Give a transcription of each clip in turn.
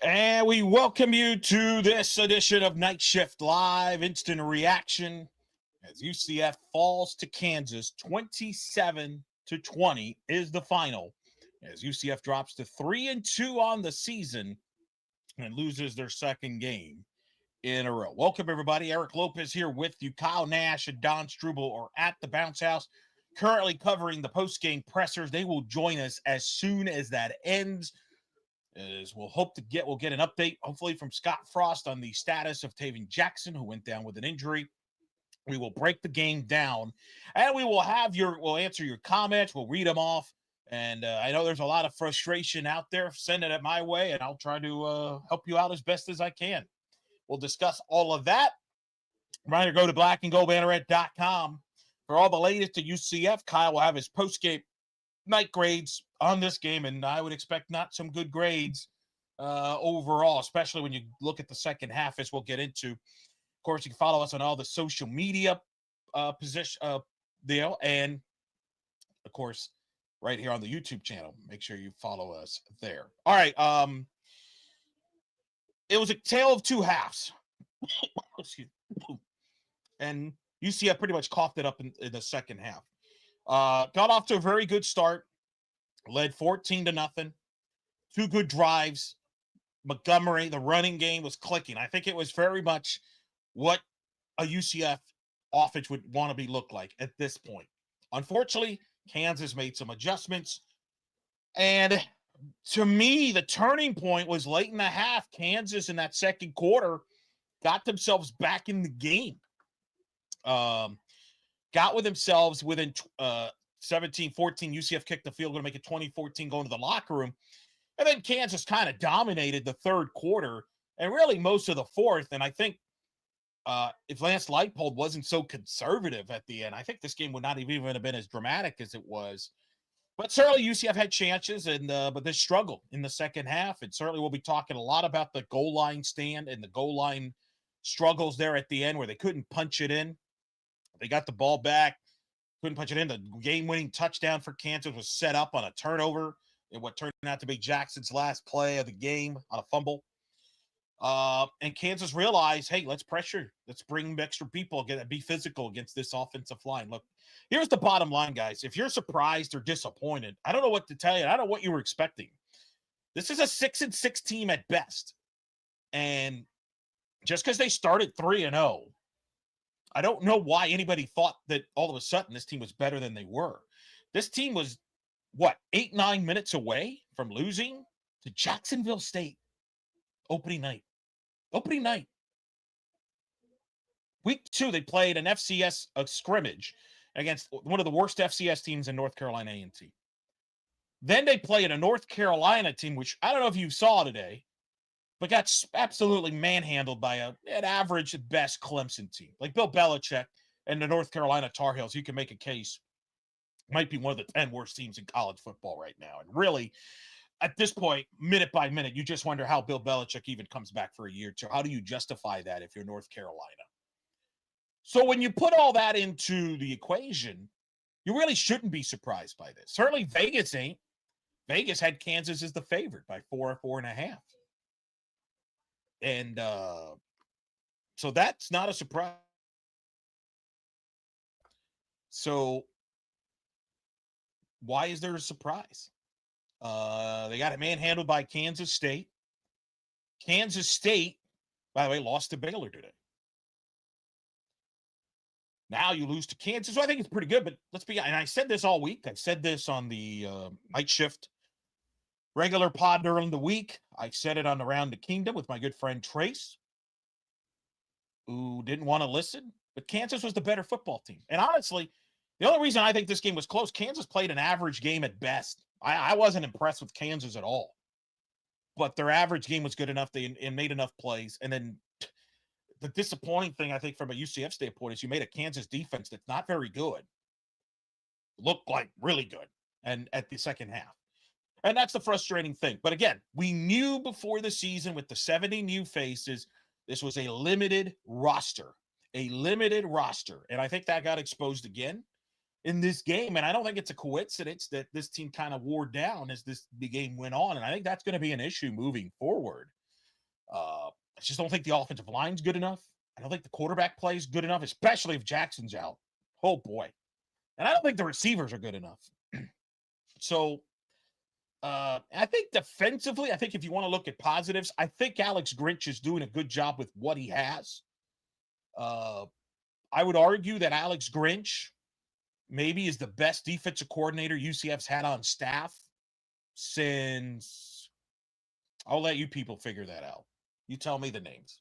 And we welcome you to this edition of Night Shift Live Instant Reaction as UCF falls to Kansas 27-20 is the final. As UCF drops to 3-2 on the season and loses their second game in a row. Welcome, everybody. Eric Lopez here with you. Kyle Nash and Don Struble are at the Bounce House, currently covering the post-game pressers. They will join us as soon as that ends. As we'll get an update, hopefully, from Scott Frost on the status of Taven Jackson, who went down with an injury. We will break the game down, and we'll answer your comments. We'll read them off. And I know there's a lot of frustration out there. Send it my way, and I'll try to help you out as best as I can. We'll discuss all of that. Reminder, go to blackandgoldbanneret.com for all the latest at UCF. Kyle will have his post-game night grades on this game, and I would expect not some good grades overall, especially when you look at the second half, as we'll get into. Of course, you can follow us on all the social media deal, and of course, right here on the YouTube channel. Make sure you follow us there. All right. It was a tale of two halves. And UCF pretty much coughed it up in the second half. Got off to a very good start. Led 14-0. Two good drives. Montgomery, the running game was clicking. I think it was very much what a UCF offense would want to look like at this point. Unfortunately, Kansas made some adjustments. And to me, the turning point was late in the half. Kansas in that second quarter got themselves back in the game. Got with themselves within 17-14. UCF kicked the field goal to make it 20-14 going to the locker room. And then Kansas kind of dominated the third quarter and really most of the fourth. And I think if Lance Leipold wasn't so conservative at the end, I think this game would not even have been as dramatic as it was. But certainly UCF had chances, but they struggled in the second half. And certainly we'll be talking a lot about the goal line stand and the goal line struggles there at the end where they couldn't punch it in. They got the ball back, couldn't punch it in. The game-winning touchdown for Kansas was set up on a turnover in what turned out to be Jackson's last play of the game on a fumble. And Kansas realized, hey, let's pressure. Let's bring extra people, be physical against this offensive line. Look, here's the bottom line, guys. If you're surprised or disappointed, I don't know what to tell you. I don't know what you were expecting. This is a 6-6 team at best. And just because they started 3-0, I don't know why anybody thought that all of a sudden this team was better than they were. This team was, 8-9 minutes away from losing to Jacksonville State opening night. Week 2, they played an FCS scrimmage against one of the worst FCS teams in North Carolina A&T. Then they played a North Carolina team, which I don't know if you saw today, but got absolutely manhandled by an average at best Clemson team. Like Bill Belichick and the North Carolina Tar Heels, you can make a case, might be one of the 10 worst teams in college football right now. And really, at this point, minute by minute, you just wonder how Bill Belichick even comes back for a year or two. How do you justify that if you're North Carolina? So when you put all that into the equation, you really shouldn't be surprised by this. Certainly Vegas ain't. Vegas had Kansas as the favorite by 4.5. And so that's not a surprise. So why is there a surprise? They got it manhandled by Kansas State. Kansas State, by the way, lost to Baylor today. Now you lose to Kansas. So I think it's pretty good, but let's be, and I said this all week. I said this on the Night Shift regular pod during the week. I said it on Around the Kingdom with my good friend Trace, who didn't want to listen, but Kansas was the better football team. And honestly, the only reason I think this game was close, Kansas played an average game at best. I wasn't impressed with Kansas at all. But their average game was good enough. They made enough plays. And then the disappointing thing, I think, from a UCF standpoint is you made a Kansas defense that's not very good look like really good and at the second half. And that's the frustrating thing. But again, we knew before the season with the 70 new faces, this was a limited roster. And I think that got exposed again. in this game. And I don't think it's a coincidence that this team kind of wore down as the game went on. And I think that's going to be an issue moving forward. I just don't think the offensive line's good enough. I don't think the quarterback play is good enough, especially if Jackson's out. Oh, boy. And I don't think the receivers are good enough. So I think defensively, I think if you want to look at positives, I think Alex Grinch is doing a good job with what he has. I would argue that Alex Grinch maybe is the best defensive coordinator UCF's had on staff since, I'll let you people figure that out. You tell me the names.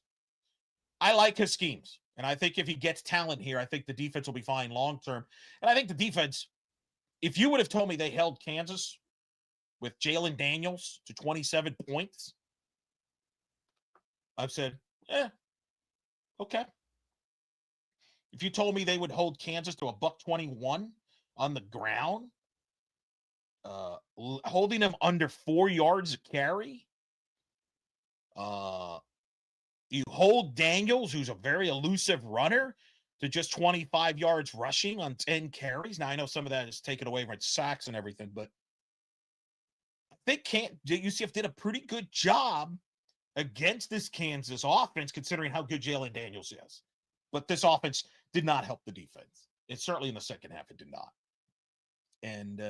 I like his schemes. And I think if he gets talent here, I think the defense will be fine long term. And I think the defense, if you would have told me they held Kansas with Jalen Daniels to 27 points, I've said, okay. If you told me they would hold Kansas to a $121 on the ground, holding them under 4 yards a carry, you hold Daniels, who's a very elusive runner, to just 25 yards rushing on 10 carries. Now, I know some of that is taken away from sacks and everything, but UCF did a pretty good job against this Kansas offense, considering how good Jalen Daniels is. But this offense did not help the defense. It's certainly in the second half, it did not. And,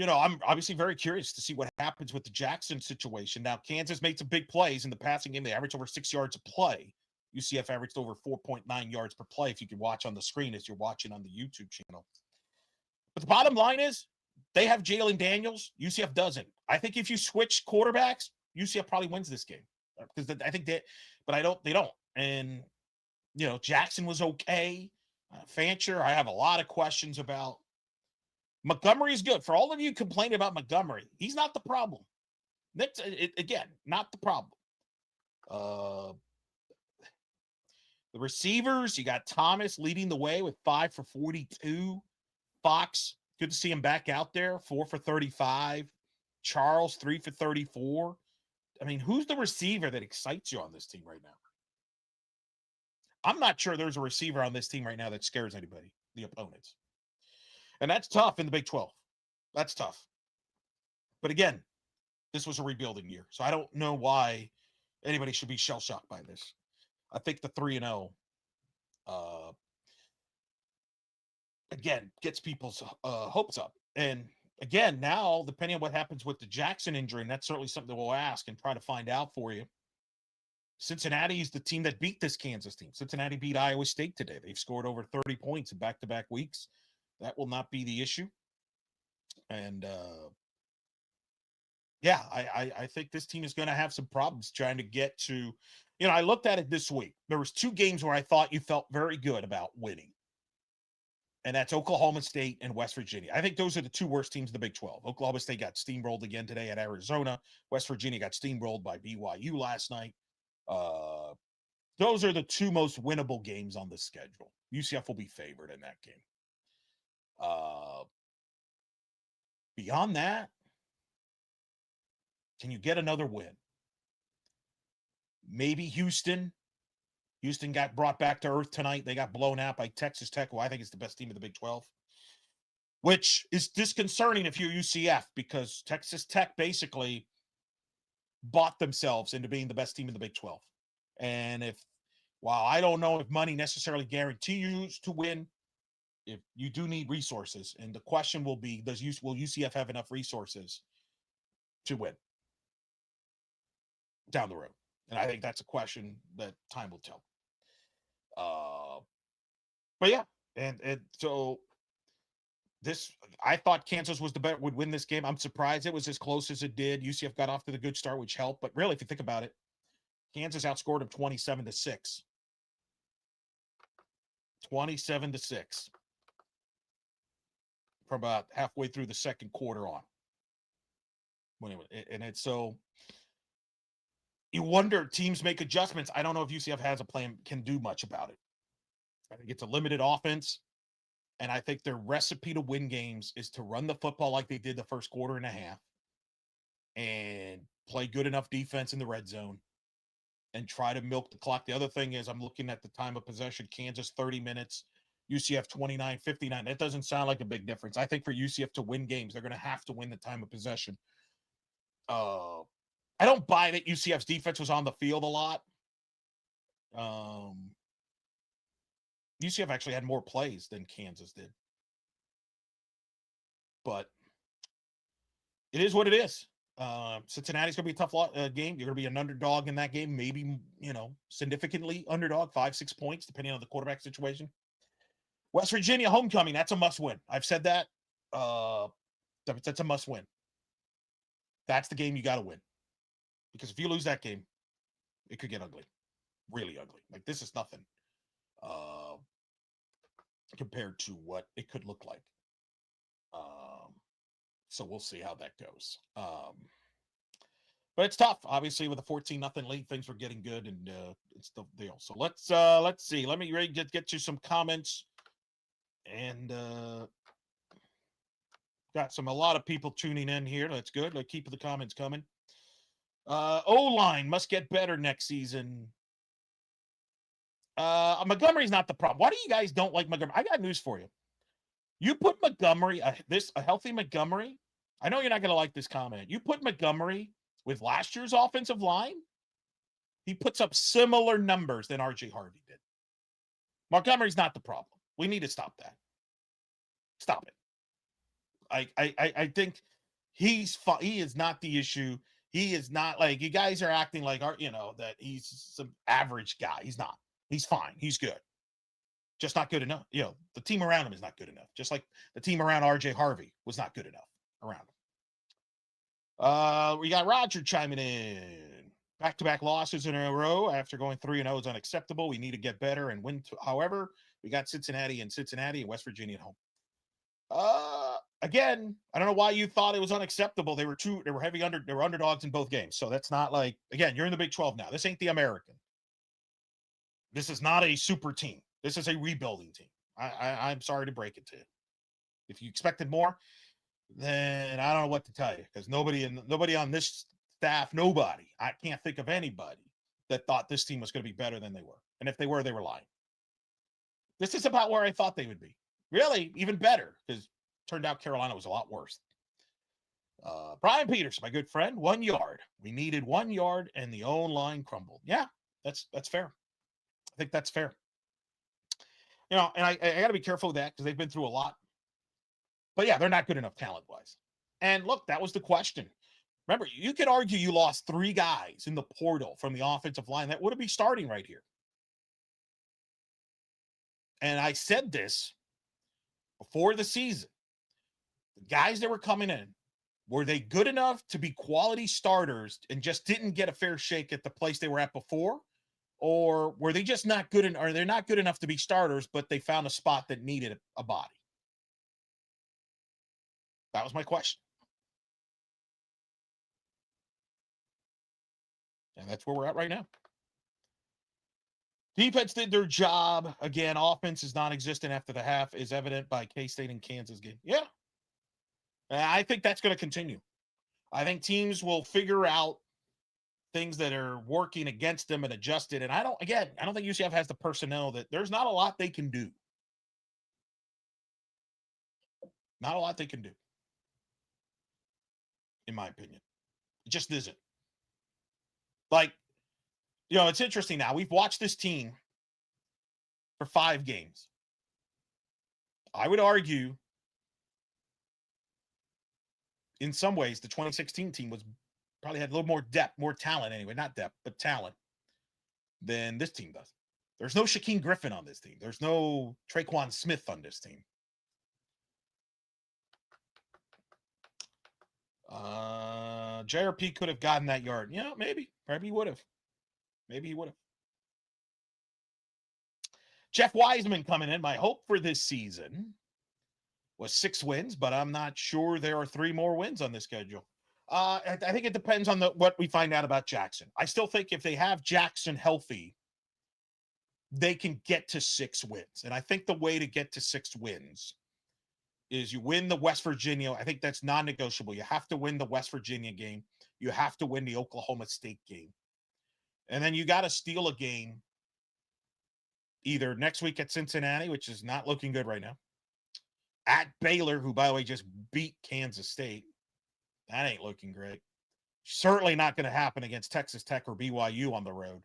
I'm obviously very curious to see what happens with the Jackson situation. Now, Kansas made some big plays in the passing game. They averaged over 6 yards a play. UCF averaged over 4.9 yards per play, if you can watch on the screen as you're watching on the YouTube channel. But the bottom line is, they have Jalen Daniels. UCF doesn't. I think if you switch quarterbacks, UCF probably wins this game. Because I think they don't. And, Jackson was okay. Fancher, I have a lot of questions about. Montgomery is good. For all of you complaining about Montgomery, he's not the problem. Again, not the problem. The receivers, you got Thomas leading the way with 5 for 42. Fox, good to see him back out there, 4 for 35. Charles, 3 for 34. I mean, who's the receiver that excites you on this team right now? I'm not sure there's a receiver on this team right now that scares anybody, the opponents. And that's tough in the Big 12. That's tough. But again, this was a rebuilding year. So I don't know why anybody should be shell-shocked by this. I think the 3-0, again, gets people's hopes up. And again, now, depending on what happens with the Jackson injury, and that's certainly something that we'll ask and try to find out for you. Cincinnati is the team that beat this Kansas team. Cincinnati beat Iowa State today. They've scored over 30 points in back-to-back weeks. That will not be the issue. And, I think this team is going to have some problems trying to get to, I looked at it this week. There was 2 games where I thought you felt very good about winning. And that's Oklahoma State and West Virginia. I think those are the 2 worst teams in the Big 12. Oklahoma State got steamrolled again today at Arizona. West Virginia got steamrolled by BYU last night. Those are the 2 most winnable games on the schedule. UCF will be favored in that game. Beyond that, can you get another win? Maybe Houston. Houston got brought back to earth tonight. They got blown out by Texas Tech, who I think is the best team in the Big 12, which is disconcerting if you're UCF, because Texas Tech basically bought themselves into being the best team in the Big 12. And while I don't know if money necessarily guarantees you to win, if you do need resources, and the question will be, will UCF have enough resources to win down the road? And I think that's a question that time will tell. But yeah, and so this, I thought Kansas was the bet would win this game. I'm surprised it was as close as it did. UCF got off to the good start, which helped. But really, if you think about it, Kansas outscored them 27-6. 27-6. From about halfway through the second quarter on. And it's so, you wonder, teams make adjustments. I don't know if UCF has a plan, can do much about it. I think it's a limited offense. And I think their recipe to win games is to run the football like they did the first quarter and a half and play good enough defense in the red zone and try to milk the clock. The other thing is, I'm looking at the time of possession. Kansas 30 minutes, UCF 29-59. That doesn't sound like a big difference. I think for UCF to win games, they're going to have to win the time of possession. I don't buy that UCF's defense was on the field a lot. UCF actually had more plays than Kansas did. But it is what it is. Cincinnati's going to be a tough game. You're going to be an underdog in that game, maybe, significantly underdog, 5-6 points, depending on the quarterback situation. West Virginia homecoming, that's a must-win. I've said that. That's a must-win. That's the game you got to win. Because if you lose that game, it could get ugly. Really ugly. Like, this is nothing compared to what it could look like. So we'll see how that goes. But it's tough. Obviously, with a 14-0 lead, things were getting good, and it's the deal. So let's see. Let me get to some comments, and got a lot of people tuning in here. That's good. Like, keep the comments coming. O-line must get better next season. Montgomery's not the problem. Why do you guys don't like Montgomery? I got news for you. You put Montgomery, a healthy Montgomery. I know you're not going to like this comment. You put Montgomery with last year's offensive line, he puts up similar numbers than RJ Harvey did. Montgomery's not the problem. We need to stop that. Stop it. I think he is not the issue. He is not, like, you guys are acting like, that he's some average guy. He's not. He's fine. He's good. Just not good enough. The team around him is not good enough. Just like the team around RJ Harvey was not good enough around him. We got Roger chiming in. Back-to-back losses in a row after going 3-0 is unacceptable. We need to get better and win. However, we got Cincinnati and West Virginia at home. Again, I don't know why you thought it was unacceptable. They were underdogs in both games. So that's not like, again, you're in the Big 12 now. This ain't the American. This is not a super team. This is a rebuilding team. I'm sorry to break it to you. If you expected more, then I don't know what to tell you, because nobody on this staff, I can't think of anybody that thought this team was going to be better than they were. And if they were lying. This is about where I thought they would be. Really, even better, because it turned out Carolina was a lot worse. Brian Peters, my good friend, 1 yard. We needed 1 yard, and the O-line crumbled. Yeah, that's fair. I think that's fair. And I got to be careful with that, because they've been through a lot. But yeah, they're not good enough talent-wise. And look, that was the question. Remember, you could argue you lost 3 guys in the portal from the offensive line that would be starting right here. And I said this before the season. The guys that were coming in, were they good enough to be quality starters and just didn't get a fair shake at the place they were at before? Or were they just not good, or they're not good enough to be starters, but they found a spot that needed a body? That was my question. And that's where we're at right now. Defense did their job. Again, offense is non-existent after the half, is evident by K-State and Kansas game. Yeah. I think that's going to continue. I think teams will figure out things that are working against them and adjust it. And I don't think UCF has the personnel that there's not a lot they can do. Not a lot they can do, in my opinion. It just isn't. Like, it's interesting now. We've watched this team for 5 games. I would argue, in some ways, the 2016 team probably had a little more depth, more talent anyway. Not depth, but talent than this team does. There's no Shaquem Griffin on this team. There's no Traquan Smith on this team. JRP could have gotten that yard. Maybe. Maybe he would have. Jeff Wiseman coming in. My hope for this season was 6 wins, but I'm not sure there are 3 more wins on the schedule. I think it depends on what we find out about Jackson. I still think if they have Jackson healthy, they can get to 6 wins. And I think the way to get to 6 wins is you win the West Virginia. I think that's non-negotiable. You have to win the West Virginia game. You have to win the Oklahoma State game. And then you got to steal a game either next week at Cincinnati, which is not looking good right now, at Baylor, who, by the way, just beat Kansas State. That ain't looking great. Certainly not going to happen against Texas Tech or BYU on the road,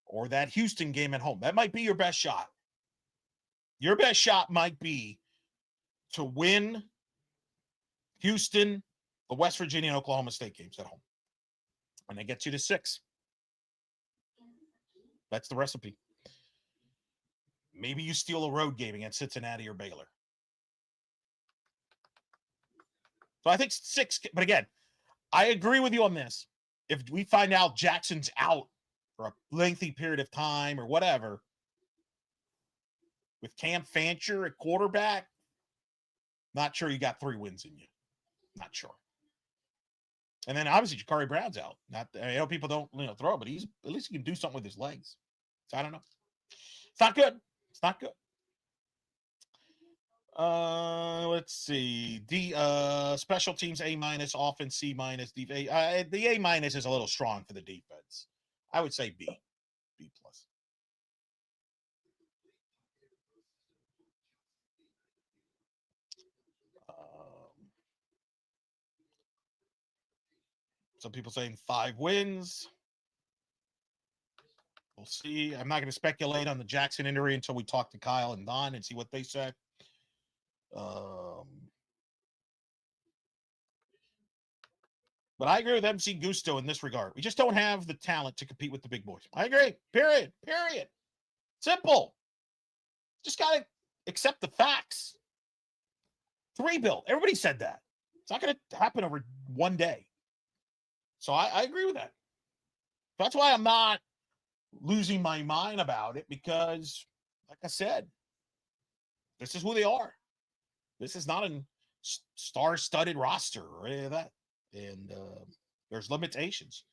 or that Houston game at home. That might be your best shot. Your best shot might be to win Houston, the West Virginia and Oklahoma State games at home. And that gets you to 6. That's the recipe. Maybe you steal a road game against Cincinnati or Baylor. So I think 6, but again, I agree with you on this. If we find out Jackson's out for a lengthy period of time or whatever, with Cam Fancher at quarterback, not sure you got 3 wins in you. Not sure. And then obviously Ja'Carri Brown's out. I know people don't throw, but at least he can do something with his legs. So I don't know. It's not good. It's not good. Let's see. Special teams A-, offense C-, the A- is a little strong for the defense. I would say B+. B+. Some people saying 5 wins. We'll see. I'm not going to speculate on the Jackson injury until we talk to Kyle and Don and see what they say. But I agree with MC Gusto in this regard. We just don't have the talent to compete with the big boys. I agree. Period. Simple. Just got to accept the facts. To rebuild. Everybody said that. It's not going to happen over one day. So I agree with that. That's why I'm not losing my mind about it, because, like I said, this is who they are. This is not a star-studded roster or any of that. And there's limitations.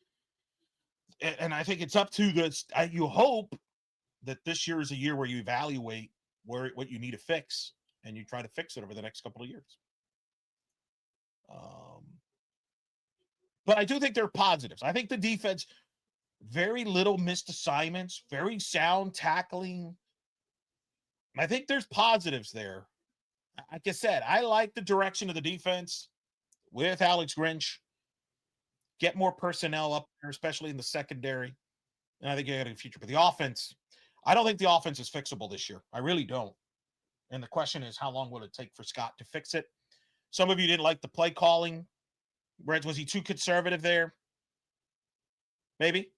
And I think it's up to this. You hope that this year is a year where you evaluate what you need to fix, and you try to fix it over the next couple of years. But I do think there are positives. I think the defense, very little missed assignments, very sound tackling. I think there's positives there. Like I said, I like the direction of the defense with Alex Grinch. Get more personnel up there, especially in the secondary. And I think you got a future. But the offense, I don't think the offense is fixable this year. I really don't. And the question is, how long will it take for Scott to fix it? Some of you didn't like the play calling. Was he too conservative there? Maybe.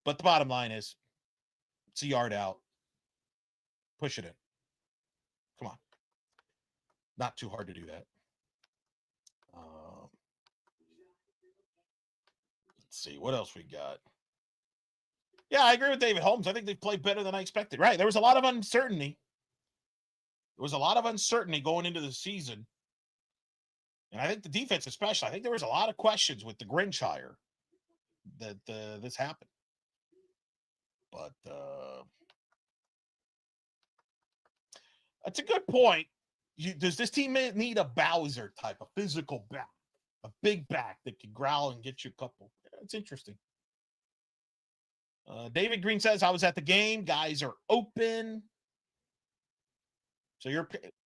But the bottom line is, it's a yard out. Push it in. Come on. Not too hard to do that. Let's see. What else we got? Yeah, I agree with David Holmes. I think they've played better than I expected. Right. There was a lot of uncertainty. There was a lot of uncertainty going into the season. And I think the defense especially, I think there was a lot of questions with the Grinch hire that this happened. But that's a good point. Does this team need a Bowser type, a physical back, a big back that can growl and get you a couple? Yeah, it's interesting. David Green says, I was at the game. Guys are open. So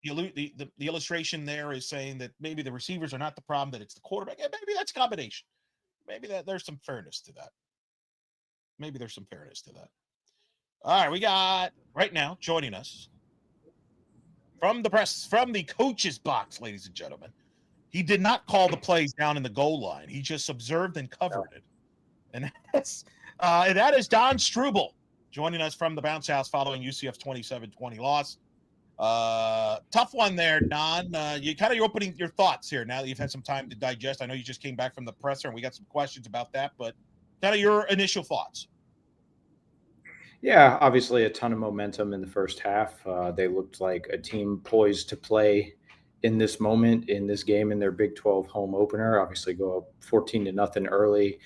the illustration there is saying that maybe the receivers are not the problem, that it's the quarterback. Yeah, maybe that's a combination. Maybe there's some fairness to that. All right, we got right now joining us from the press, from the coach's box, ladies and gentlemen. He did not call the plays down in the goal line. He just observed and covered it. And that is Don Struble joining us from the bounce house following UCF's 27-20 loss. Tough one there, Don. You're opening your thoughts here now that you've had some time to digest. I know you just came back from the presser and we got some questions about that, but kind of your initial thoughts. Yeah, obviously a ton of momentum in the first half. They looked like a team poised to play in this moment, in this game, in their Big 12 home opener. Obviously go up 14-0 early.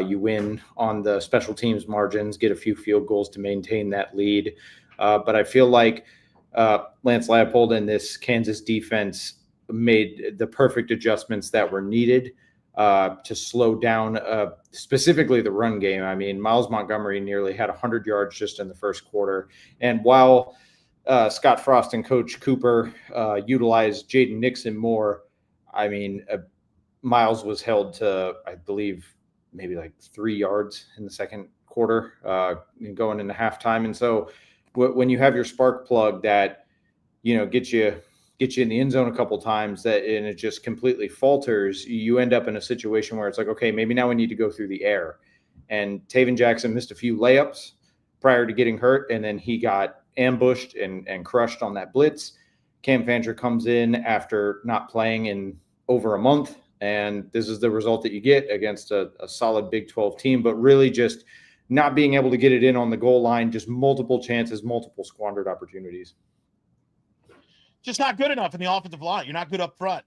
You win on the special teams margins, get a few field goals to maintain that lead. But I feel like Lance Leipold and this Kansas defense made the perfect adjustments that were needed. to slow down specifically the run game. I mean, Miles Montgomery nearly had 100 yards just in the first quarter. And while Scott Frost and Coach Cooper utilized Jaden Nixon more, I mean, Miles was held to, I believe, maybe like 3 yards in the second quarter going into halftime. And so when you have your spark plug that, get you in the end zone a couple times and it just completely falters, you end up in a situation where it's like, okay, maybe now we need to go through the air. And Taven Jackson missed a few layups prior to getting hurt, and then he got ambushed and crushed on that blitz. Cam Fancher comes in after not playing in over a month, and this is the result that you get against a solid Big 12 team, but really just not being able to get it in on the goal line, just multiple chances, multiple squandered opportunities. Just not good enough in the offensive line. You're not good up front.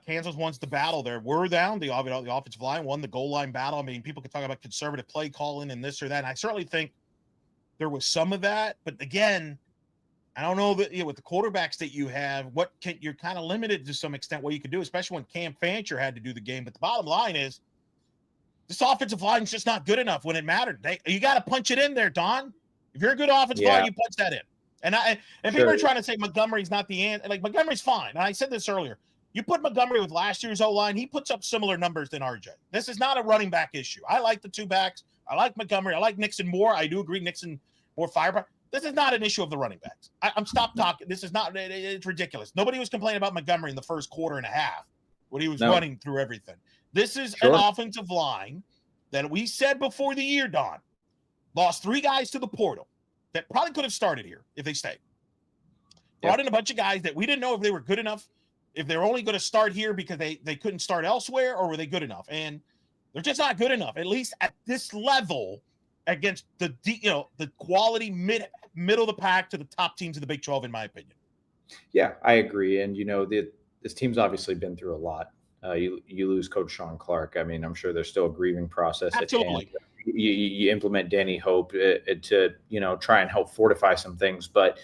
Kansas wants the battle there. We're down. The offensive line won the goal line battle. I mean, people can talk about conservative play calling and this or that. And I certainly think there was some of that. But again, I don't know that with the quarterbacks that you have, you're kind of limited to some extent what you can do, especially when Cam Fancher had to do the game. But the bottom line is this offensive line is just not good enough when it mattered. You got to punch it in there, Don. If you're a good offensive line, you punch that in. And people are trying to say Montgomery's not the end. Like, Montgomery's fine. And I said this earlier. You put Montgomery with last year's O-line, he puts up similar numbers than RJ. This is not a running back issue. I like the two backs. I like Montgomery. I like Nixon more. I do agree Nixon more firepower. This is not an issue of the running backs. I'm stop talking. This is not – it's ridiculous. Nobody was complaining about Montgomery in the first quarter and a half when he was running through everything. This is an offensive line that we said before the year, Don, lost 3 guys to the portal that probably could have started here if they stayed. Brought in a bunch of guys that we didn't know if they were good enough, if they're only going to start here because they couldn't start elsewhere, or were they good enough? And they're just not good enough, at least at this level, against the quality middle of the pack to the top teams of the Big 12, in my opinion. Yeah, I agree. And, this team's obviously been through a lot. You lose Coach Sean Clark. I mean, I'm sure there's still a grieving process. Absolutely. You implement Danny Hope to try and help fortify some things, but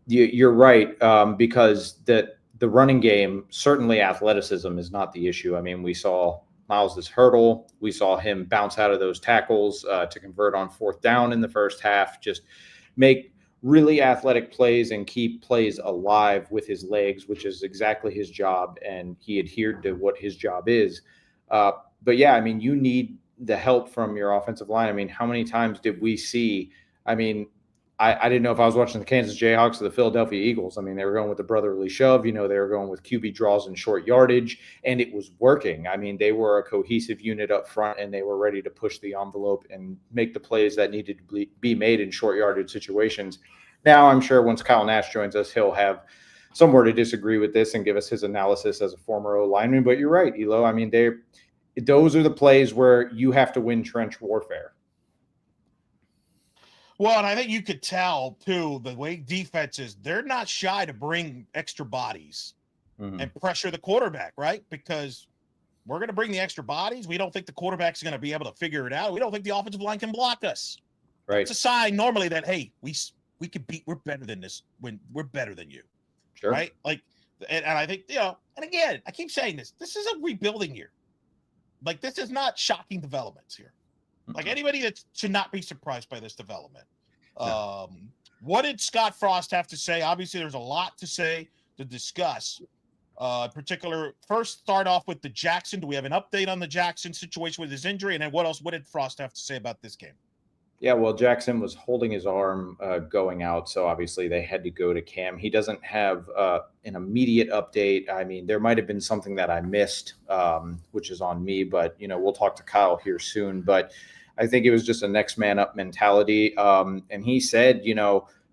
you're right, because the running game, certainly athleticism is not the issue. I mean, we saw Miles's hurdle, we saw him bounce out of those tackles to convert on 4th down in the first half, just make really athletic plays and keep plays alive with his legs, which is exactly his job, and he adhered to what his job is. But yeah, I mean, you need the help from your offensive line. I mean, how many times did we see? I mean, I didn't know if I was watching the Kansas Jayhawks or the Philadelphia Eagles. I mean, they were going with the brotherly shove. They were going with QB draws and short yardage, and it was working. I mean, they were a cohesive unit up front, and they were ready to push the envelope and make the plays that needed to be made in short yardage situations. Now, I'm sure once Kyle Nash joins us, he'll have somewhere to disagree with this and give us his analysis as a former O-lineman. But you're right, Elo. I mean, those are the plays where you have to win trench warfare. Well, and I think you could tell, too, the way defenses, they're not shy to bring extra bodies and pressure the quarterback, right? Because we're going to bring the extra bodies. We don't think the quarterback's going to be able to figure it out. We don't think the offensive line can block us. Right. It's a sign normally that, hey, we could we're better than this when we're better than you. Sure. Right? Like, and I think, and again, I keep saying this is a rebuilding year. Like, this is not shocking developments here. Like, anybody that should not be surprised by this development. No. What did Scott Frost have to say? Obviously, there's a lot to say, to discuss. In particular, first start off with the Jackson. Do we have an update on the Jackson situation with his injury? And then what did Frost have to say about this game? Yeah, well, Jackson was holding his arm going out, so obviously they had to go to Cam. He doesn't have an immediate update. I mean, there might have been something that I missed, which is on me, but, we'll talk to Kyle here soon. But I think it was just a next man up mentality. And he said,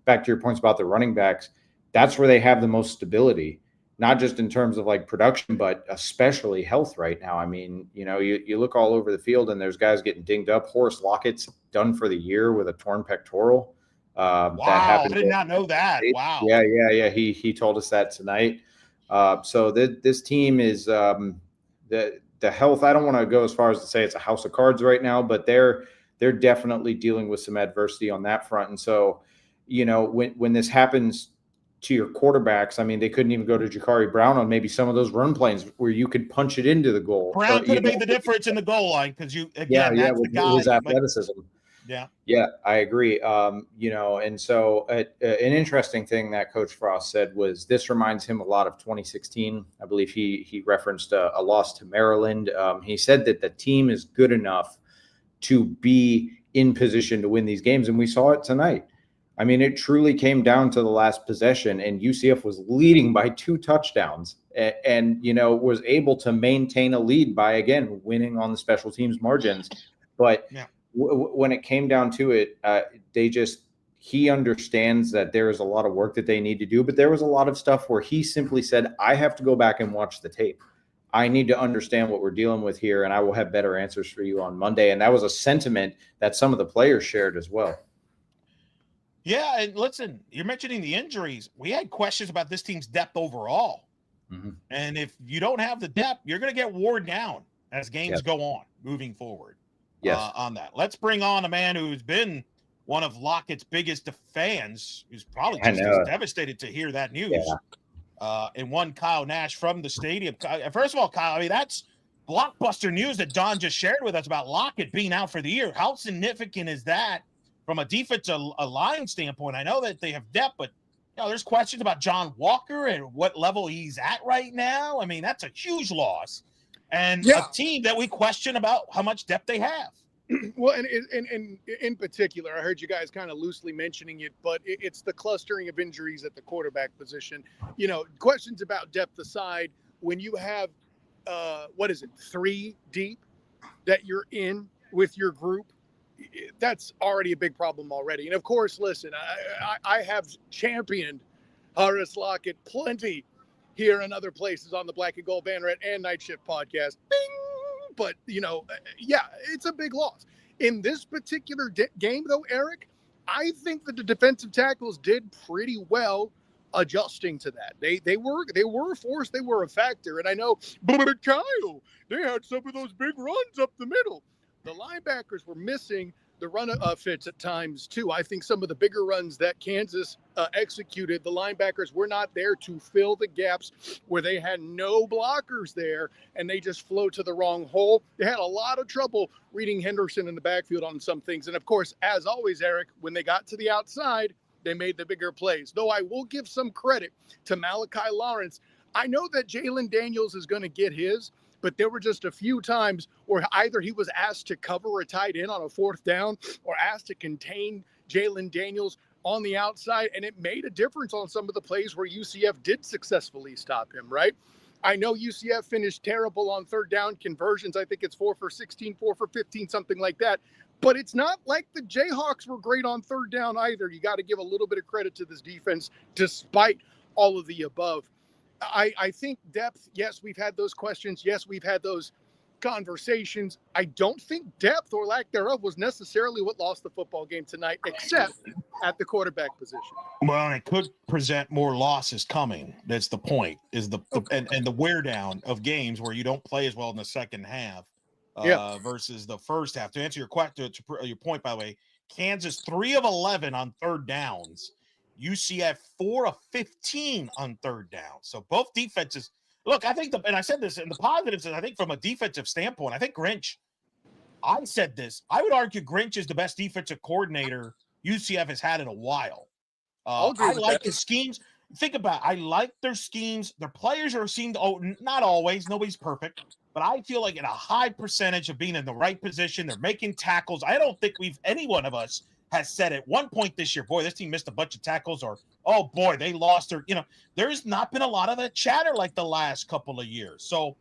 back to your points about the running backs, that's where they have the most stability, not just in terms of like production, but especially health right now. I mean, you look all over the field and there's guys getting dinged up. Horace Lockett's done for the year with a torn pectoral. Wow, I did not know that. Wow. Yeah. He told us that tonight. So this team is the health. I don't want to go as far as to say it's a house of cards right now, but they're definitely dealing with some adversity on that front. And so, when this happens to your quarterbacks. I mean, they couldn't even go to Jakari Brown on maybe some of those run plays where you could punch it into the goal. Brown could have made the difference in the goal line because that's the guy. His athleticism. Yeah, I agree. And so an interesting thing that Coach Frost said was this reminds him a lot of 2016. I believe he referenced a loss to Maryland. He said that the team is good enough to be in position to win these games, and we saw it tonight. I mean, it truly came down to the last possession, and UCF was leading by 2 touchdowns and was able to maintain a lead by, again, winning on the special teams margins. But when it came down to it, he understands that there is a lot of work that they need to do, but there was a lot of stuff where he simply said, I have to go back and watch the tape. I need to understand what we're dealing with here, and I will have better answers for you on Monday. And that was a sentiment that some of the players shared as well. Yeah, and listen, you're mentioning the injuries. We had questions about this team's depth overall. Mm-hmm. And if you don't have the depth, you're going to get worn down as games go on moving forward on that. Let's bring on a man who's been one of Lockett's biggest fans, who's probably just as devastated to hear that news. And one Kyle Nash from the stadium. First of all, Kyle, I mean, that's blockbuster news that Don just shared with us about Lockett being out for the year. How significant is that from a defensive line standpoint? I know that they have depth, but there's questions about John Walker and what level he's at right now. I mean, that's a huge loss, and a team that we question about how much depth they have. Well, and in particular, I heard you guys kind of loosely mentioning it, but it's the clustering of injuries at the quarterback position. Questions about depth aside, when you have 3 deep that you're in with your group, that's already a big problem already. And of course, listen, I have championed Horace Lockett plenty here and other places on the Black and Gold Banneret and KnightShift podcast. Bing! But, it's a big loss. In this particular game, though, Eric, I think that the defensive tackles did pretty well adjusting to that. They were a force. They were a factor. And I know, but Kyle, they had some of those big runs up the middle. The linebackers were missing the run fits at times, too. I think some of the bigger runs that Kansas executed, the linebackers were not there to fill the gaps where they had no blockers there, and they just flow to the wrong hole. They had a lot of trouble reading Henderson in the backfield on some things. And, of course, as always, Eric, when they got to the outside, they made the bigger plays. Though I will give some credit to Malachi Lawrence. I know that Jalen Daniels is going to get his, but there were just a few times where either he was asked to cover a tight end on a 4th down or asked to contain Jalen Daniels on the outside, and it made a difference on some of the plays where UCF did successfully stop him, right? I know UCF finished terrible on 3rd down conversions. I think it's 4 for 16, 4 for 15, something like that. But it's not like the Jayhawks were great on 3rd down either. You got to give a little bit of credit to this defense despite all of the above. I think depth, yes, we've had those questions. Yes, we've had those conversations. I don't think depth or lack thereof was necessarily what lost the football game tonight, except at the quarterback position. Well, and it could present more losses coming. That's the point, is the wear down of games where you don't play as well in the second half versus the first half. To answer your question, to your point, by the way, Kansas 3 of 11 on 3rd downs. UCF 4 of 15 on 3rd down. So both defenses. Look, I think and I said this in the positives, I think from a defensive standpoint, I think Grinch, I said this, I would argue Grinch is the best defensive coordinator UCF has had in a while. I like his schemes. Think about it. I like their schemes. Their players not always, nobody's perfect, but I feel like in a high percentage of being in the right position, they're making tackles. I don't think any one of us has said at one point this year, boy, this team missed a bunch of tackles, or, oh, boy, they lost there's not been a lot of that chatter like the last couple of years. So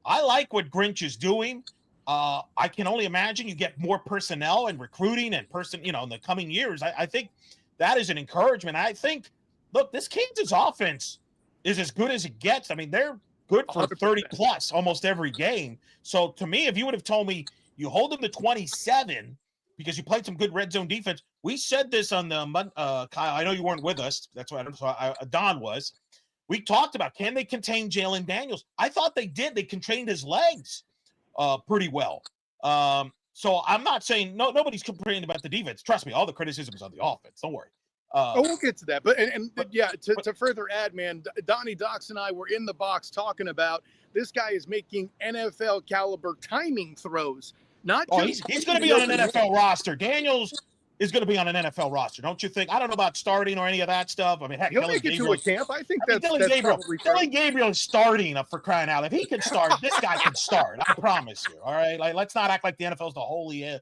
I like what Grinch is doing. I can only imagine you get more personnel and recruiting and in the coming years. I think that is an encouragement. I think, look, this Kansas offense is as good as it gets. I mean, they're good for 30 plus almost every game. So to me, if you would have told me you hold them to 27 because you played some good red zone defense, we said this on the Kyle. I know you weren't with us. That's why Don was. We talked about, can they contain Jalen Daniels? I thought they did. They contained his legs pretty well. So I'm not saying nobody's complaining about the defense. Trust me, all the criticism is on the offense. Don't worry. We'll get to that. But yeah, to further add, man, Donnie Dox and I were in the box talking about this guy is making NFL caliber timing throws. Not he's going to be on an NFL roster. Daniels is going to be on an NFL roster, don't you think? I don't know about starting or any of that stuff. I mean, heck, he'll make it to a camp. I think that's Dylan Gabriel is starting for crying out. If he can start, this guy can start. I promise you. All right, like let's not act like the NFL is the holy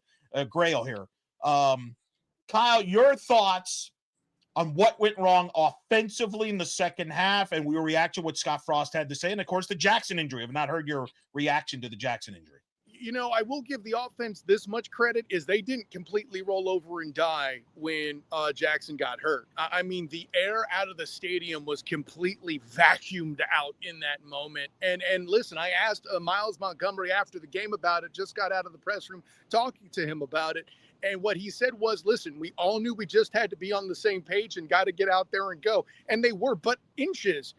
grail here. Kyle, your thoughts on what went wrong offensively in the second half, and your reaction to what Scott Frost had to say, and of course the Jackson injury. I've not heard your reaction to the Jackson injury. You know, I will give the offense this much credit is they didn't completely roll over and die when Jackson got hurt. I mean, the air out of the stadium was completely vacuumed out in that moment. And listen, I asked Miles Montgomery after the game about it, just got out of the press room talking to him about it. And what he said was, listen, we all knew we just had to be on the same page and got to get out there and go. And they were but inches.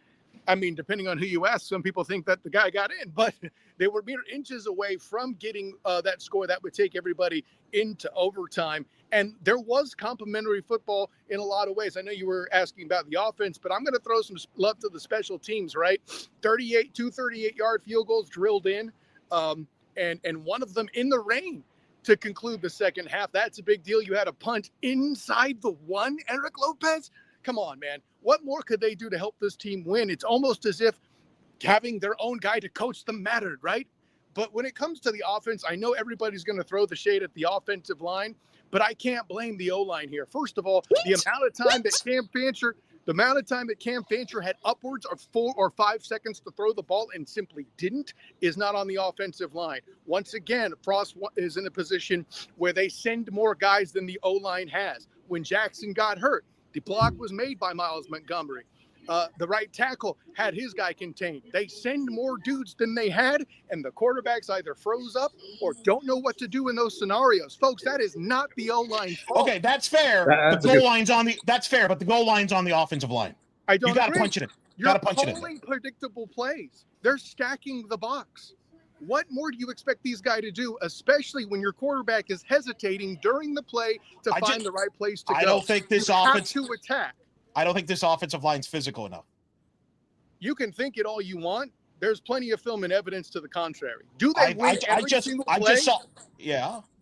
I mean, depending on who you ask, some people think that the guy got in, but they were mere inches away from getting that score that would take everybody into overtime. And there was complimentary football in a lot of ways. I know you were asking about the offense, but I'm going to throw some love to the special teams, right? 2 38-yard field goals drilled in, and one of them in the rain to conclude the second half. That's a big deal. You had a punt inside the one, Eric Lopez. Come on, man. What more could they do to help this team win? It's almost as if having their own guy to coach them mattered, right? But when it comes to the offense, I know everybody's going to throw the shade at the offensive line, but I can't blame the O-line here. First of all, the amount of time that Cam Fancher had upwards of 4 or 5 seconds to throw the ball and simply didn't is not on the offensive line. Once again, Frost is in a position where they send more guys than the O-line has. When Jackson got hurt, the block was made by Miles Montgomery. The right tackle had his guy contained. They send more dudes than they had, and the quarterbacks either froze up or don't know what to do in those scenarios. Folks, that is not the O-line's fault. Okay, that's fair. That's fair, but the goal line's on the offensive line. I don't. You got to punch it in. You're calling predictable plays. They're stacking the box. What more do you expect these guys to do, especially when your quarterback is hesitating during the play to find the right place to go? I don't think this offense to attack. I don't think this offensive line's physical enough. You can think it all you want. There's plenty of film and evidence to the contrary. Do they win every single play?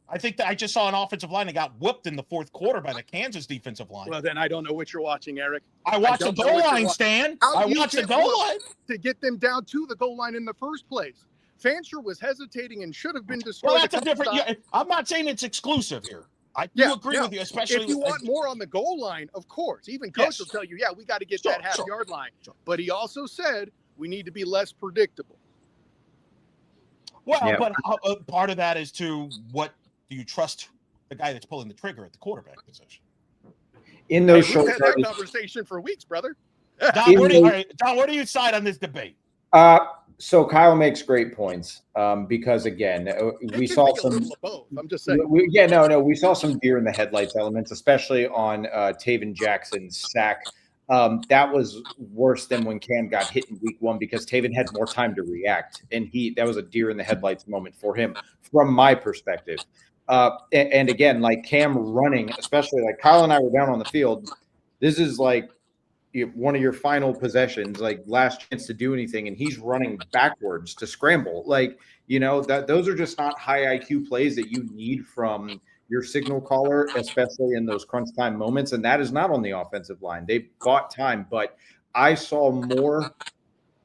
I just saw an offensive line that got whooped in the fourth quarter by the Kansas defensive line. Well, then I don't know what you're watching, Eric. I watched the goal line, Stan. I watched the goal line to get them down to the goal line in the first place. Fancher was hesitating and should have been destroyed. Well, that's a different. Yeah, I'm not saying it's exclusive here. I do agree with you, especially if you want more on the goal line. Of course, even coach will tell you, we got to get that half-yard line. But he also said we need to be less predictable. Well, but part of that is to what do you trust the guy that's pulling the trigger at the quarterback position? In those short, we've had that conversation for weeks, brother. Don, where do you side on this debate? So Kyle makes great points because again, we saw some. I'm just saying. We saw some deer in the headlights elements, especially on Taven Jackson's sack. That was worse than when Cam got hit in week 1 because Taven had more time to react, and that was a deer in the headlights moment for him, from my perspective. And again, like Cam running, especially like Kyle and I were down on the field. This is like one of your final possessions, like last chance to do anything, and he's running backwards to scramble. Like, those are just not high IQ plays that you need from your signal caller, especially in those crunch time moments. And that is not on the offensive line. They bought time, but I saw more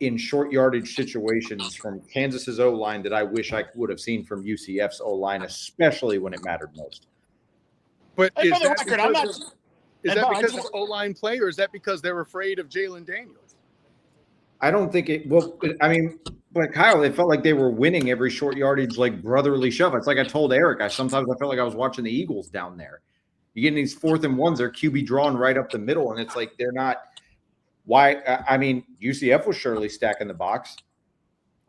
in short yardage situations from Kansas's O-line that I wish I would have seen from UCF's O-line, especially when it mattered most. But is that because of O-line play, or is that because they're afraid of Jalen Daniels? I don't think it – well, I mean, but Kyle, it felt like they were winning every short yardage, like brotherly shove. It's like I told Eric, sometimes I felt like I was watching the Eagles down there. You get in these 4th and 1s, they're QB drawn right up the middle, and it's like they're not – why – I mean, UCF was surely stacking the box.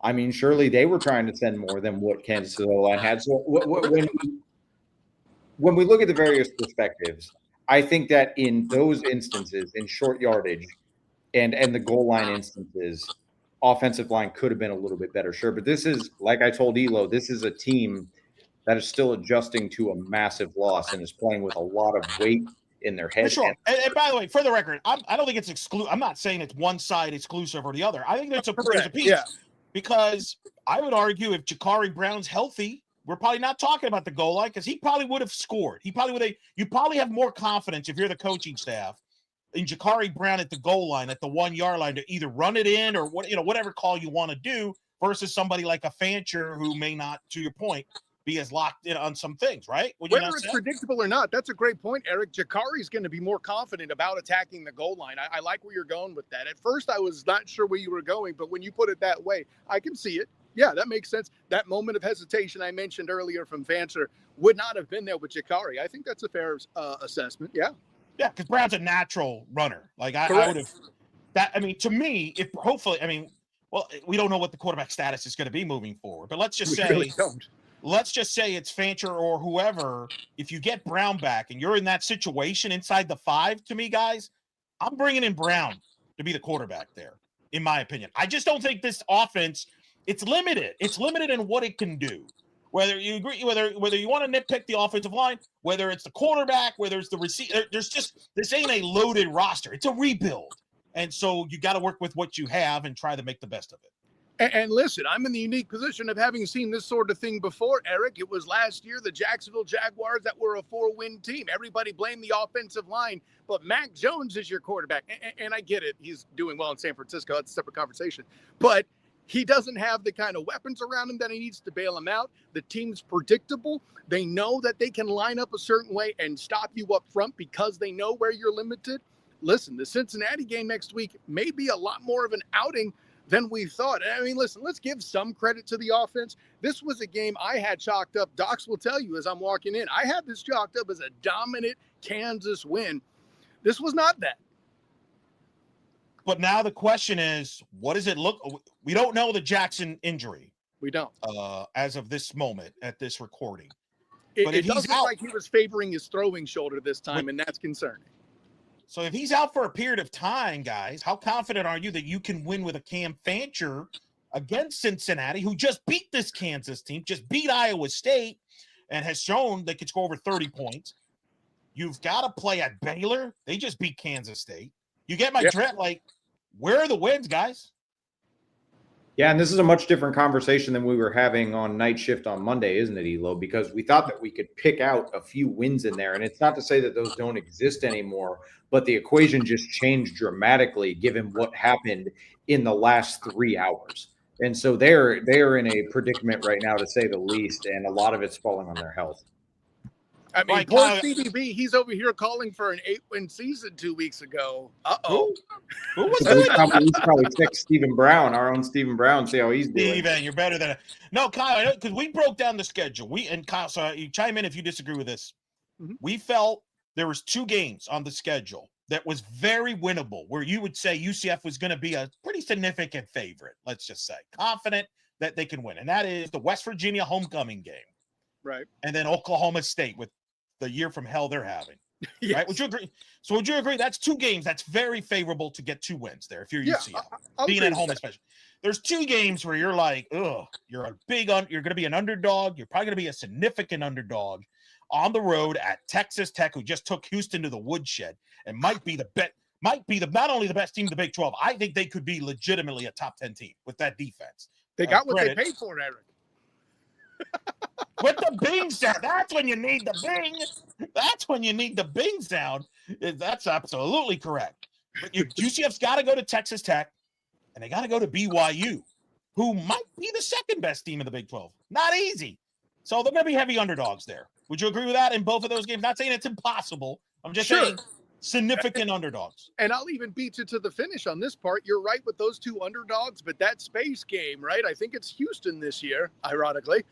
I mean, surely they were trying to send more than what Kansas O-line had. So when we look at the various perspectives – I think that in those instances, in short yardage and the goal line instances, offensive line could have been a little bit better. Sure. But this is, like I told Elo, this is a team that is still adjusting to a massive loss and is playing with a lot of weight in their head. For sure. And by the way, for the record, I don't think it's exclusive. I'm not saying it's one side exclusive or the other. I think there's a piece. Yeah. Because I would argue if Jakari Brown's healthy, we're probably not talking about the goal line because he probably would have scored. You probably have more confidence if you're the coaching staff in Jakari Brown at the goal line, at the 1 yard line, to either run it in or whatever call you want to do versus somebody like a Fancher who may not, to your point, be as locked in on some things, right? Whether it's predictable or not, that's a great point, Eric. Jakari's going to be more confident about attacking the goal line. I like where you're going with that. At first, I was not sure where you were going, but when you put it that way, I can see it. Yeah, that makes sense. That moment of hesitation I mentioned earlier from Fancher would not have been there with Jakari. I think that's a fair assessment. Yeah. Yeah, because Brown's a natural runner. Like I would have that. I mean, to me, if hopefully, I mean, well, we don't know what the quarterback status is going to be moving forward, but let's just say it's Fancher or whoever. If you get Brown back and you're in that situation inside the 5, to me, guys, I'm bringing in Brown to be the quarterback there, in my opinion. I just don't think this offense, it's limited. It's limited in what it can do. Whether you agree, whether you want to nitpick the offensive line, whether it's the quarterback, whether it's the receiver, this ain't a loaded roster. It's a rebuild. And so you got to work with what you have and try to make the best of it. And listen, I'm in the unique position of having seen this sort of thing before, Eric. It was last year, the Jacksonville Jaguars that were a 4-win team. Everybody blamed the offensive line, but Mac Jones is your quarterback. And I get it. He's doing well in San Francisco. That's a separate conversation. But he doesn't have the kind of weapons around him that he needs to bail him out. The team's predictable. They know that they can line up a certain way and stop you up front because they know where you're limited. Listen, the Cincinnati game next week may be a lot more of an outing than we thought. I mean, listen, let's give some credit to the offense. This was a game I had chalked up. Docs will tell you as I'm walking in, I had this chalked up as a dominant Kansas win. This was not that. But now the question is, what does it look? We don't know the Jackson injury. We don't. As of this moment at this recording. It does look like he was favoring his throwing shoulder this time, and that's concerning. So if he's out for a period of time, guys, how confident are you that you can win with a Cam Fancher against Cincinnati, who just beat this Kansas team, just beat Iowa State, and has shown they could score over 30 points? You've got to play at Baylor. They just beat Kansas State. You get my drift? Like, where are the wins, guys? Yeah, and this is a much different conversation than we were having on Night Shift on Monday, isn't it, Elo? Because we thought that we could pick out a few wins in there. And it's not to say that those don't exist anymore, but the equation just changed dramatically given what happened in the last 3 hours. And so they're in a predicament right now, to say the least, and a lot of it's falling on their health. I mean, poor CDB, he's over here calling for an 8-win season 2 weeks ago. Uh-oh. Who was that? He's probably fixed Stephen Brown, our own Stephen Brown, see how he's doing. Steven, you're better than No, Kyle, because we broke down the schedule. Kyle, so you chime in if you disagree with this. Mm-hmm. We felt there was 2 games on the schedule that was very winnable, where you would say UCF was going to be a pretty significant favorite, let's just say. Confident that they can win. And that is the West Virginia homecoming game. Right. And then Oklahoma State with the year from hell they're having. Yes. Right? Would you agree? So would you agree that's 2 games that's very favorable to get 2 wins there if you're UCF, being at home especially? There's 2 games where you're like, you're going to be an underdog. You're probably going to be a significant underdog on the road at Texas Tech, who just took Houston to the woodshed and might be not only the best team in the Big 12. I think they could be legitimately a top 10 team with that defense. They got what they paid for, Eric. With the bing sound. That's when you need the bing. That's when you need the bing sound. That's absolutely correct. But UCF's got to go to Texas Tech, and they got to go to BYU, who might be the second best team in the Big 12. Not easy. So they're going to be heavy underdogs there. Would you agree with that in both of those games? Not saying it's impossible. I'm just saying significant underdogs. And I'll even beat you to the finish on this part. You're right with those 2 underdogs, but that space game, right? I think it's Houston this year, ironically.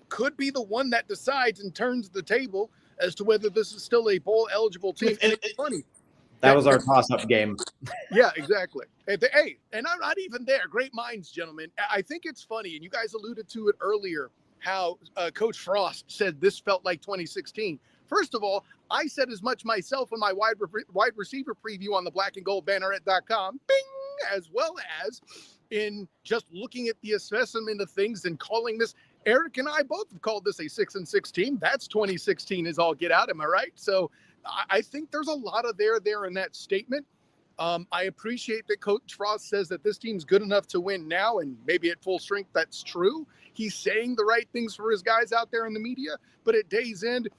Could be the one that decides and turns the table as to whether this is still a bowl eligible team. And it's funny. That was our toss-up game. Yeah, exactly. Hey, and I'm not even there. Great minds, gentlemen. I think it's funny, and you guys alluded to it earlier, how Coach Frost said this felt like 2016. First of all, I said as much myself in my wide receiver preview on the Black and Gold Banneret.com, bing, as well as in just looking at the specimen of things and calling this. Eric and I both have called this a 6-6 team. That's 2016 is all get out. Am I right? So I think there's a lot of there in that statement. I appreciate that Coach Frost says that this team's good enough to win now, and maybe at full strength, that's true. He's saying the right things for his guys out there in the media, but at day's end,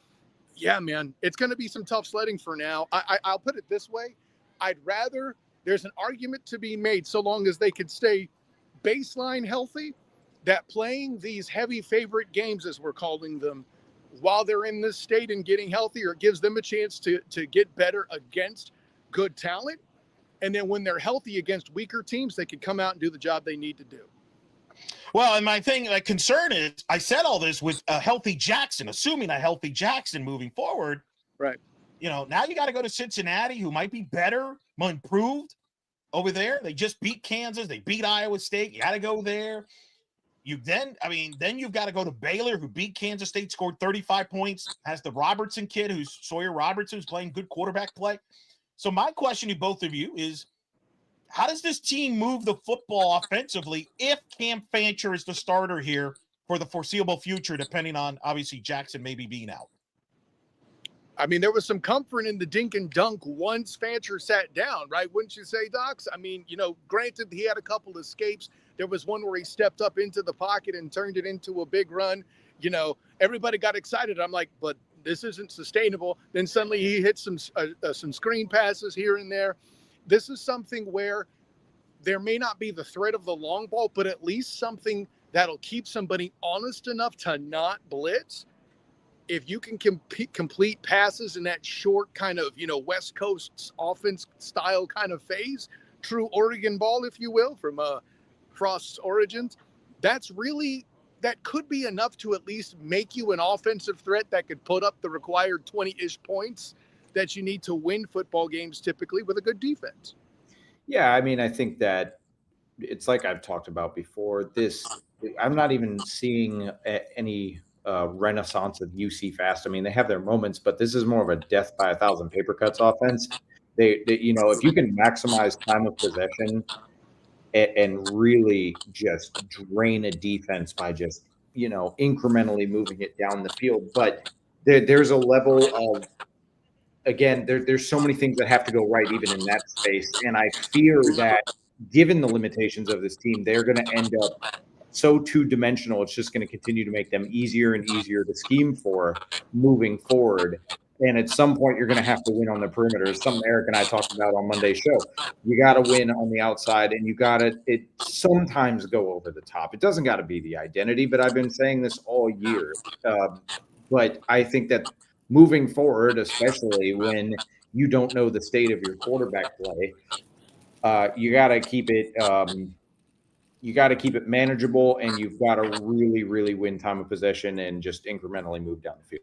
yeah, man, it's going to be some tough sledding for now. I'll put it this way. I'd rather, there's an argument to be made so long as they could stay baseline healthy, that playing these heavy favorite games, as we're calling them, while they're in this state and getting healthier, it gives them a chance to get better against good talent. And then when they're healthy against weaker teams, they can come out and do the job they need to do. Well, and my concern is, I said all this with a healthy Jackson, assuming a healthy Jackson moving forward. Right. Now you got to go to Cincinnati, who might be better, more improved over there. They just beat Kansas. They beat Iowa State. You got to go there. Then you've got to go to Baylor, who beat Kansas State, scored 35 points, has the Robertson kid, who's Sawyer Robertson, who's playing good quarterback play. So my question to both of you is, how does this team move the football offensively if Cam Fancher is the starter here for the foreseeable future, depending on, obviously, Jackson maybe being out? I mean, there was some comfort in the dink and dunk once Fancher sat down, right? Wouldn't you say, Docs? I mean, granted, he had a couple of escapes. There was one where he stepped up into the pocket and turned it into a big run. Everybody got excited. I'm like, but this isn't sustainable. Then suddenly he hit some screen passes here and there. This is something where there may not be the threat of the long ball, but at least something that'll keep somebody honest enough to not blitz. If you can complete passes in that short kind of, West Coast offense style kind of phase, true Oregon ball, if you will, from Frost's origins, that could be enough to at least make you an offensive threat that could put up the required 20-ish points that you need to win football games typically with a good defense. Yeah, I mean, I think that it's like I've talked about before. I'm not even seeing any renaissance of UC fast. I mean, they have their moments, but this is more of a death by 1,000 paper cuts offense. They if you can maximize time of possession and really just drain a defense by just incrementally moving it down the field, but there's a level of, again, there's so many things that have to go right even in that space. And I fear that given the limitations of this team, they're going to end up so two-dimensional. It's just going to continue to make them easier and easier to scheme for moving forward. And at some point, you're going to have to win on the perimeter. Something Eric and I talked about on Monday's show. You got to win on the outside, and you got to sometimes go over the top. It doesn't got to be the identity, but I've been saying this all year. But I think that moving forward, especially when you don't know the state of your quarterback play, you got to keep it. You got to keep it manageable, and you've got to really, really win time of possession and just incrementally move down the field.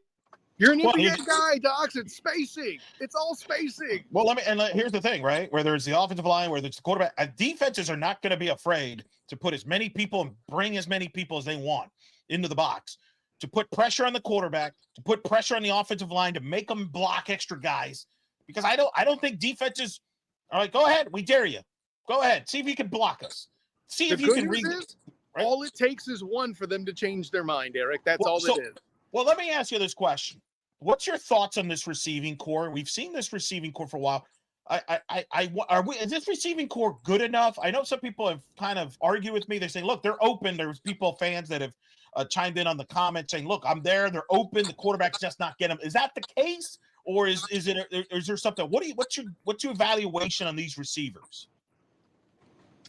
You're an NBA guy, Docs. It's spacing. It's all spacing. Well, here's the thing, right? Whether it's the offensive line, whether it's the quarterback, defenses are not going to be afraid to put as many people and bring as many people as they want into the box, to put pressure on the quarterback, to put pressure on the offensive line, to make them block extra guys. Because I don't think defenses are like, go ahead, we dare you. Go ahead, see if you can block us. See if you can read it. Right? All it takes is one for them to change their mind, Eric. That's all it is. Well, let me ask you this question. What's your thoughts on this receiving core? We've seen this receiving core for a while. Is this receiving core good enough? I know some people have kind of argued with me. They say, look, they're open. There's fans that have chimed in on the comments saying, look, I'm there. They're open. The quarterback's just not getting them. Is that the case? Or is there something? What's your evaluation on these receivers?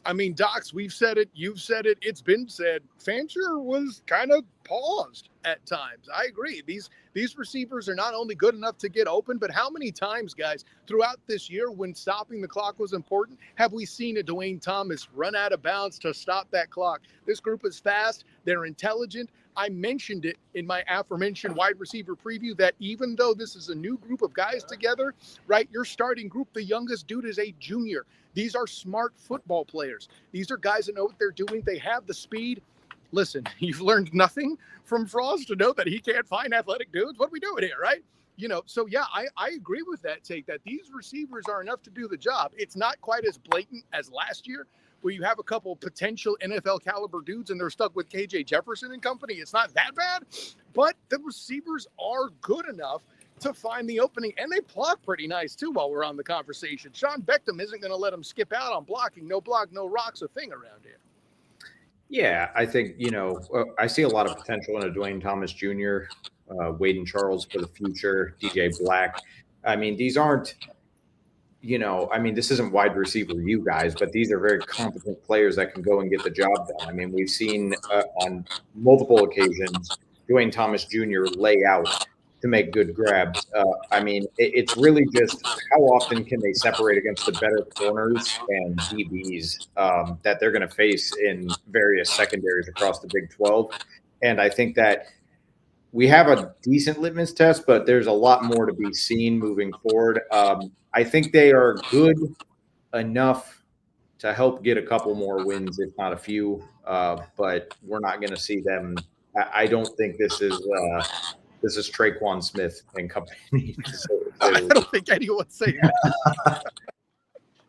I mean, Docs, we've said it. You've said it. It's been said. Fancher was kind of paused at times. I agree. These receivers are not only good enough to get open, but how many times, guys, throughout this year when stopping the clock was important, have we seen a Dwayne Thomas run out of bounds to stop that clock? This group is fast. They're intelligent. I mentioned it in my aforementioned wide receiver preview that even though this is a new group of guys together, right, your starting group, the youngest dude is a junior. These are smart football players. These are guys that know what they're doing. They have the speed. Listen, you've learned nothing from Frost to know that he can't find athletic dudes. What are we doing here, right? So yeah, I agree with that take that these receivers are enough to do the job. It's not quite as blatant as last year where you have a couple potential NFL caliber dudes and they're stuck with KJ Jefferson and company. It's not that bad, but the receivers are good enough to find the opening, and they block pretty nice too while we're on the conversation. Sean Beckham isn't going to let them skip out on blocking. No block, no rocks a thing around here. Yeah, I think, I see a lot of potential in a Dwayne Thomas Jr., Wade and Charles for the future, DJ Black. I mean, these aren't, this isn't wide receiver you guys, but these are very competent players that can go and get the job done. I mean, we've seen on multiple occasions Dwayne Thomas Jr. lay out to make good grabs. It's really just how often can they separate against the better corners and DBs that they're going to face in various secondaries across the Big 12. And I think that we have a decent litmus test, but there's a lot more to be seen moving forward. I think they are good enough to help get a couple more wins, if not a few, but we're not going to see them. I don't think this is Traquan Smith and company. I don't think anyone's saying that.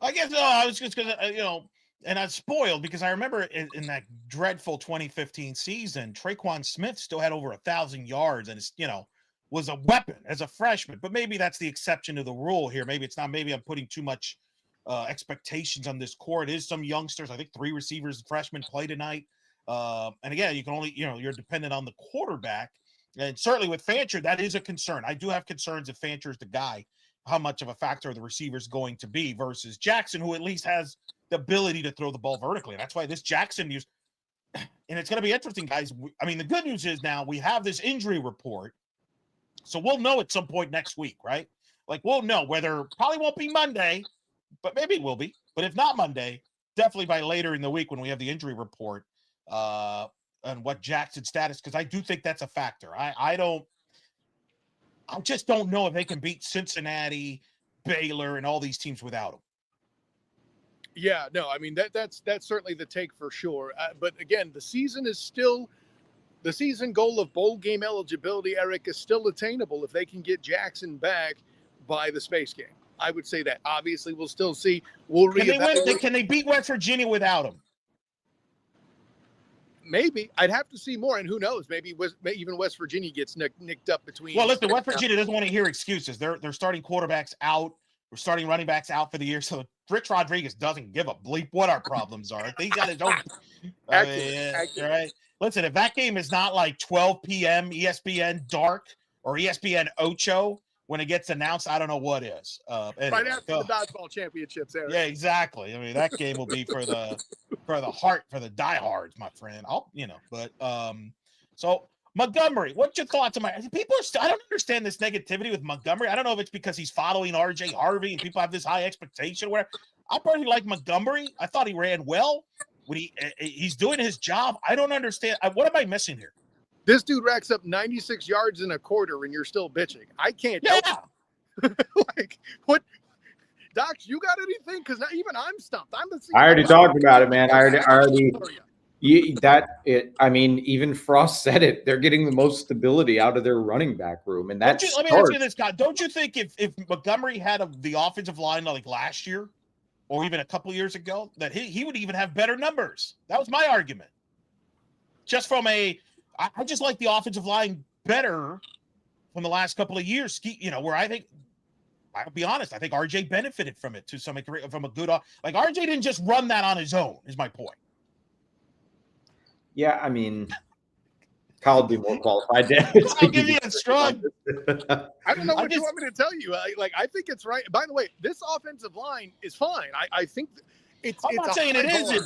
I guess I was just going to, and I'm spoiled because I remember in that dreadful 2015 season, Traquan Smith still had over 1,000 yards and, was a weapon as a freshman. But maybe that's the exception to the rule here. Maybe it's not. Maybe I'm putting too much expectations on this core. It is some youngsters. I think 3 receivers, freshmen play tonight. And again, you can only, you're dependent on the quarterback. And certainly with Fancher, that is a concern. I do have concerns if Fancher is the guy, how much of a factor the receiver is going to be versus Jackson, who at least has the ability to throw the ball vertically. And that's why this Jackson news, and it's going to be interesting, guys. I mean, the good news is now we have this injury report. So we'll know at some point next week, right? Like we'll know whether probably won't be Monday, but maybe it will be. But if not Monday, definitely by later in the week when we have the injury report on what Jackson's status, because I do think that's a factor. I just don't know if they can beat Cincinnati, Baylor, and all these teams without him. Yeah, no, I mean, that's certainly the take for sure. But again, the season goal of bowl game eligibility, Eric, is still attainable if they can get Jackson back by the space game. I would say that. Obviously, we'll still see. We'll reevaluate. Can they beat West Virginia without him? Maybe. I'd have to see more, and who knows? Maybe even West Virginia gets nicked up between. Well, listen, West Virginia doesn't want to hear excuses. They're starting quarterbacks out. We're starting running backs out for the year, so Rich Rodriguez doesn't give a bleep what our problems are. He got his own. Accurate. Right. Listen, if that game is not like 12 p.m. ESPN Dark or ESPN Ocho when it gets announced, I don't know what is. Anyway, right after the dodgeball championships, Eric. Yeah, exactly. I mean, that game will be for the heart, for the diehards, my friend. So Montgomery, what's your thoughts on people I don't understand this negativity with Montgomery. I don't know if it's because he's following RJ Harvey and people have this high expectation where I personally like Montgomery. I thought he ran well when he's doing his job. I don't understand. What am I missing here? This dude racks up 96 yards in a quarter and you're still bitching. I can't. Yeah. Like what? Doc, you got anything? Because even I'm stumped. I already talked about it, man. Even Frost said it. They're getting the most stability out of their running back room, and that's. Let me ask you this, Scott. Don't you think if Montgomery had the offensive line like last year, or even a couple of years ago, that he would even have better numbers? That was my argument. Just from I just like the offensive line better from the last couple of years. Where I think. I'll be honest. I think RJ benefited from it to some degree, from a good. Like RJ didn't just run that on his own. Is my point. Yeah, I mean, Kyle would be more qualified. I'll give you a strong. I don't know what you want me to tell you. I think it's right. By the way, this offensive line is fine. I think it's. I'm not saying it isn't.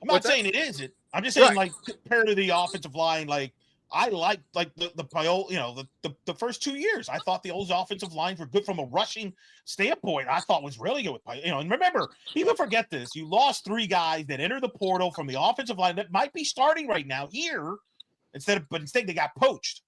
I'm not saying it isn't. I'm just saying, like, compared to the offensive line, like. I like the first 2 years. I thought the old offensive lines were good from a rushing standpoint. I thought was really good with and remember, people forget this. You lost 3 guys that entered the portal from the offensive line that might be starting right now here instead they got poached.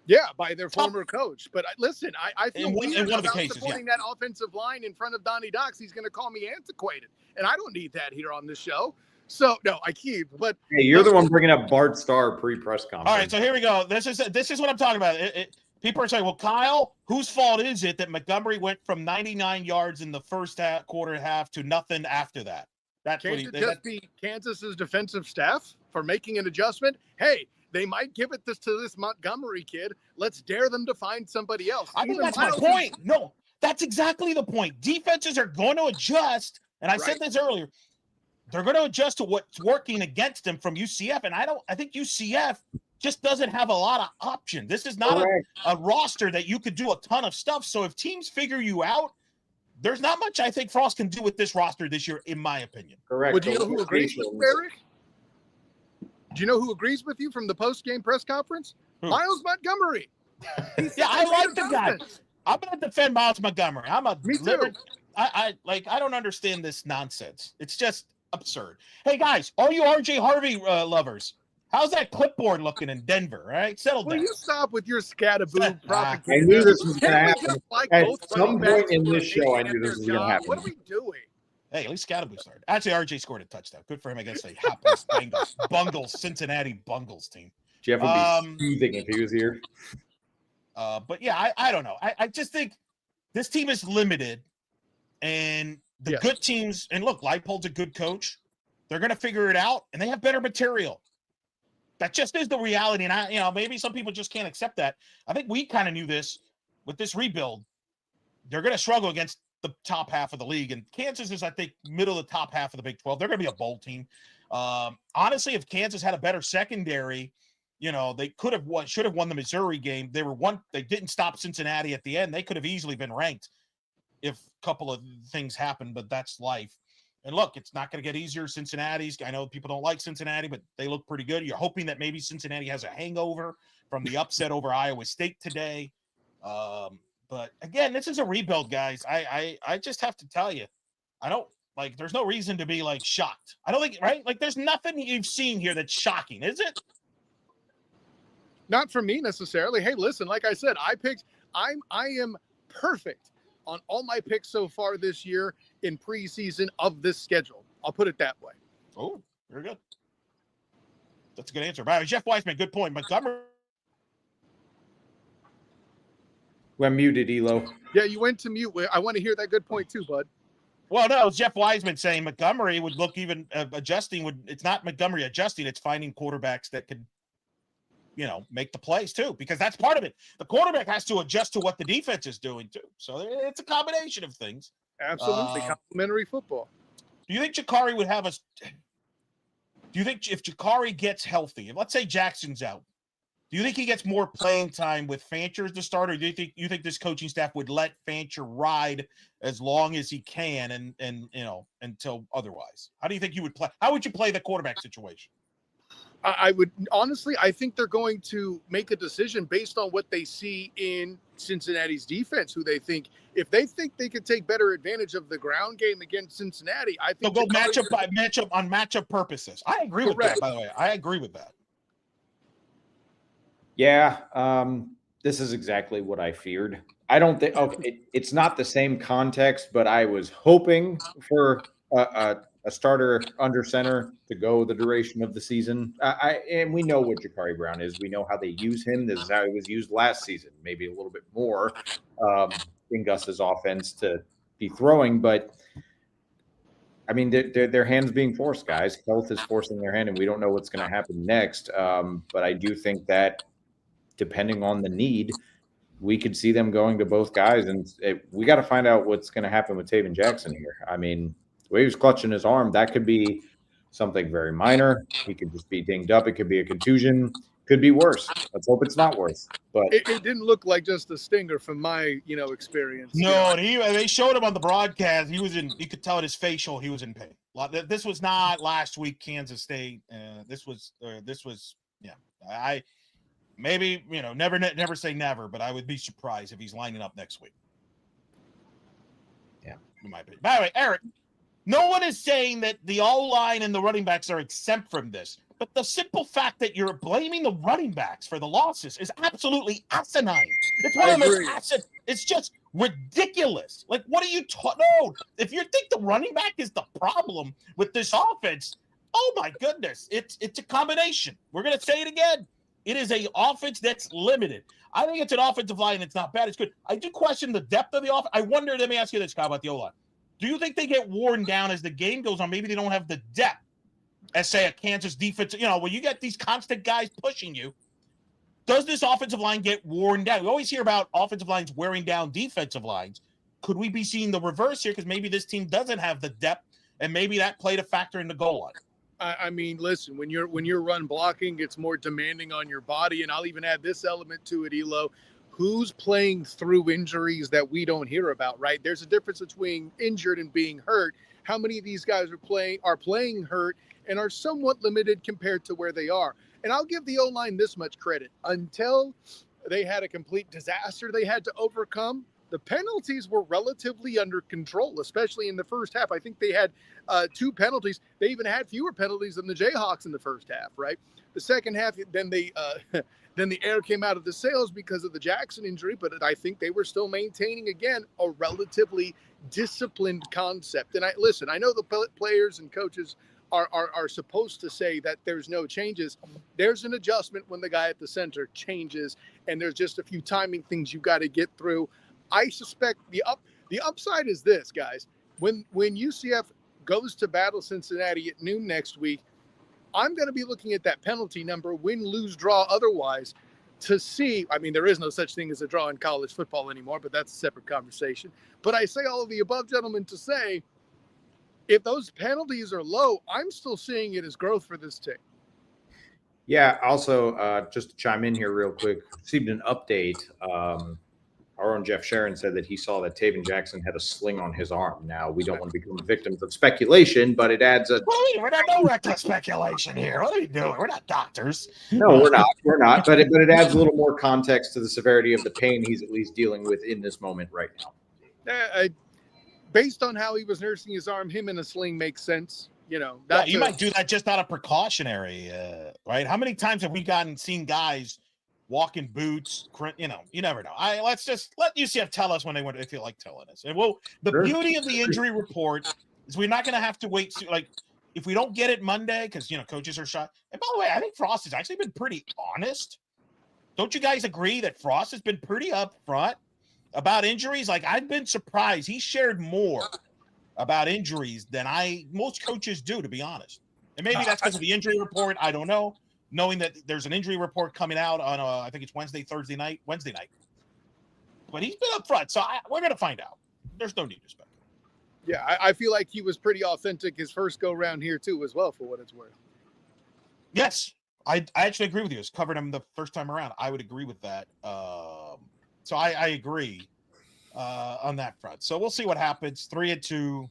Yeah, by their former coach. But listen, I feel weird about supporting that offensive line in front of Donnie Docks. He's going to call me antiquated, and I don't need that here on this show. So no, I keep. But hey, you're the one bringing up Bart Starr pre-press conference. All right, so here we go. This is what I'm talking about. People are saying, "Well, Kyle, whose fault is it that Montgomery went from 99 yards in the first quarter and half to nothing after that?" Can't it just be Kansas's defensive staff for making an adjustment? Hey, They might give it to this Montgomery kid. Let's dare them to find somebody else. I think Even that's my Miles point. No, that's exactly the point. Defenses are going to adjust, and I said Right. this earlier. They're going to adjust to what's working against them from UCF, and I think UCF just doesn't have a lot of options. This is not a roster that you could do a ton of stuff. So if teams figure you out, there's not much I think Frost can do with this roster this year, in my opinion. Correct. Would you know who agrees with you, Eric? Do you know who agrees with you from the post-game press conference? Who? Miles Montgomery. Yeah, I like the guy. I'm going to defend Miles Montgomery. Me too. I don't understand this nonsense. It's just absurd. Hey guys, all you RJ Harvey lovers, how's that clipboard looking in Denver? All right, settle down. Will you stop with your scatteraboo propaganda? I knew this was going to happen. At both some running point backs in who are this show, I amazing knew at this was their going to job? happen. What are we doing? Hey, at least Scatterboo started. Actually, RJ scored a touchdown. Good for him against a hapless Bungles, Cincinnati Bungles team. Jeff would be seething if he was here. But yeah, I don't know. I just think this team is limited, and the good teams. And look, Leipold's a good coach. They're going to figure it out, and they have better material. That just is the reality. And maybe some people just can't accept that. I think we kind of knew this with this rebuild. They're going to struggle against the top half of the league, and Kansas is, I think, middle of the top half of the Big 12. They're going to be a bowl team. Honestly, if Kansas had a better secondary, they should have won the Missouri game. They didn't stop Cincinnati at the end. They could have easily been ranked if a couple of things happened, but that's life. And look, it's not going to get easier. I know people don't like Cincinnati, but they look pretty good. You're hoping that maybe Cincinnati has a hangover from the upset over Iowa State today. But again, this is a rebuild, guys. I just have to tell you, there's no reason to be shocked. I don't think, right? There's nothing you've seen here that's shocking, is it? Not for me necessarily. Hey, listen, like I said, I am perfect on all my picks so far this year in preseason of this schedule. I'll put it that way. Oh, very good. That's a good answer. By the way, Jeff Weissman, good point. Montgomery. We're muted, Elo. Yeah, you went to mute. I want to hear that good point too, bud. Well, no, it's Jeff Weissman saying Montgomery would look even adjusting. It's not Montgomery adjusting. It's finding quarterbacks that could, make the plays too, because that's part of it. The quarterback has to adjust to what the defense is doing too. So it's a combination of things. Absolutely. Complimentary football. Do you think Jakari would have do you think if Jakari gets healthy, and let's say Jackson's out, do you think he gets more playing time with Fancher as the starter? Or do you think this coaching staff would let Fancher ride as long as he can and until otherwise? How do you think you would play? How would you play the quarterback situation? I would honestly, I think they're going to make a decision based on what they see in Cincinnati's defense, who they think, if they think they could take better advantage of the ground game against Cincinnati, I think they'll go matchup purposes. I agree with that, by the way. I agree with that. Yeah, this is exactly what I feared. I don't think it's not the same context, but I was hoping for a starter under center to go the duration of the season. And we know what Jakari Brown is. We know how they use him. This is how he was used last season, maybe a little bit more in Gus's offense to be throwing. But, I mean, their hands being forced, guys. Health is forcing their hand, and we don't know what's going to happen next. But I do think that depending on the need, we could see them going to both guys. And we got to find out what's going to happen with Taven Jackson here. I mean, the way he was clutching his arm, that could be something very minor. He could just be dinged up. It could be a contusion. Could be worse. Let's hope it's not worse. But it didn't look like just a stinger from my experience. No, they showed him on the broadcast. You could tell at his facial he was in pain. This was not last week Kansas State. This was I maybe never say never, but I would be surprised if he's lining up next week. Yeah, in my opinion. By the way, Eric. No one is saying that the O-line and the running backs are exempt from this, but the simple fact that you're blaming the running backs for the losses is absolutely asinine. It's one of the most it's just ridiculous. Like, what are you no, if you think the running back is the problem with this offense, oh my goodness, it's a combination. We're gonna say it again. It is an offense that's limited. I think it's an offensive line that's not bad. It's good. I do question the depth of the offense. I wonder, let me ask you this, Kyle, about the O-line. Do you think they get worn down as the game goes on? Maybe they don't have the depth as, say, a Kansas defense. When you get these constant guys pushing you, does this offensive line get worn down? We always hear about offensive lines wearing down defensive lines. Could we be seeing the reverse here? Because maybe this team doesn't have the depth, and maybe that played a factor in the goal line. I mean, listen, when you're run blocking, it's more demanding on your body. And I'll even add this element to it, Elo. Who's playing through injuries that we don't hear about, right? There's a difference between injured and being hurt. How many of these guys are playing hurt and are somewhat limited compared to where they are? And I'll give the O-line this much credit. Until they had a complete disaster they had to overcome, the penalties were relatively under control, especially in the first half. I think they had 2 penalties. They even had fewer penalties than the Jayhawks in the first half, right? The second half, then the air came out of the sails because of the Jackson injury, but I think they were still maintaining, again, a relatively disciplined concept. And I know the players and coaches are supposed to say that there's no changes. There's an adjustment when the guy at the center changes, and there's just a few timing things you've got to get through. I suspect the upside is this, guys. When UCF goes to battle Cincinnati at noon next week, I'm going to be looking at that penalty number, win, lose, draw, otherwise, to see. I mean, there is no such thing as a draw in college football anymore, but that's a separate conversation. But I say all of the above, gentlemen, to say, if those penalties are low, I'm still seeing it as growth for this team. Yeah. Also, just to chime in here real quick, received an update. Our own Jeff Sharon said that he saw that Taven Jackson had a sling on his arm. Now, we don't want to become victims of speculation, but it adds a. We're not no reckless speculation here. What are you doing? We're not doctors. No, we're not. We're not. But it adds a little more context to the severity of the pain he's at least dealing with in this moment right now. Based on how he was nursing his arm, him in a sling makes sense. You might do that just out of precautionary, right? How many times have we seen guys walk in boots? You never know. Let's just let UCF tell us when they feel like telling us. And the beauty of the injury report is we're not going to have to wait. Like, if we don't get it Monday, because coaches are shot. And by the way, I think Frost has actually been pretty honest. Don't you guys agree that Frost has been pretty upfront about injuries? Like, I've been surprised. He shared more about injuries than most coaches do, to be honest. And maybe that's because of the injury report. I don't know. Knowing that there's an injury report coming out on, I think it's Wednesday night. But he's been up front, so we're going to find out. There's no need to speculate. Yeah, I feel like he was pretty authentic his first go-round here, too, as well, for what it's worth. Yes, I actually agree with you. It's covered him the first time around. I would agree with that. So I agree on that front. So we'll see what happens. 3-2.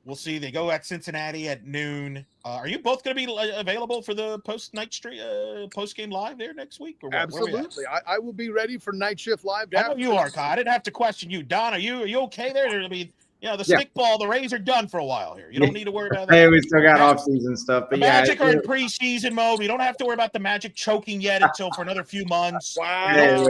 We'll see. They go at Cincinnati at noon. Are you both going to be available for the post-game live there next week? Or what? Absolutely. I will be ready for Night Shift Live. I know you are, Kyle. I didn't have to question you. Don, are you okay there? I mean, the stickball, the Rays are done for a while here. You don't need to worry about that. Hey, we still got off-season stuff. But the Magic are in preseason mode. We don't have to worry about the Magic choking yet until for another few months. Wow.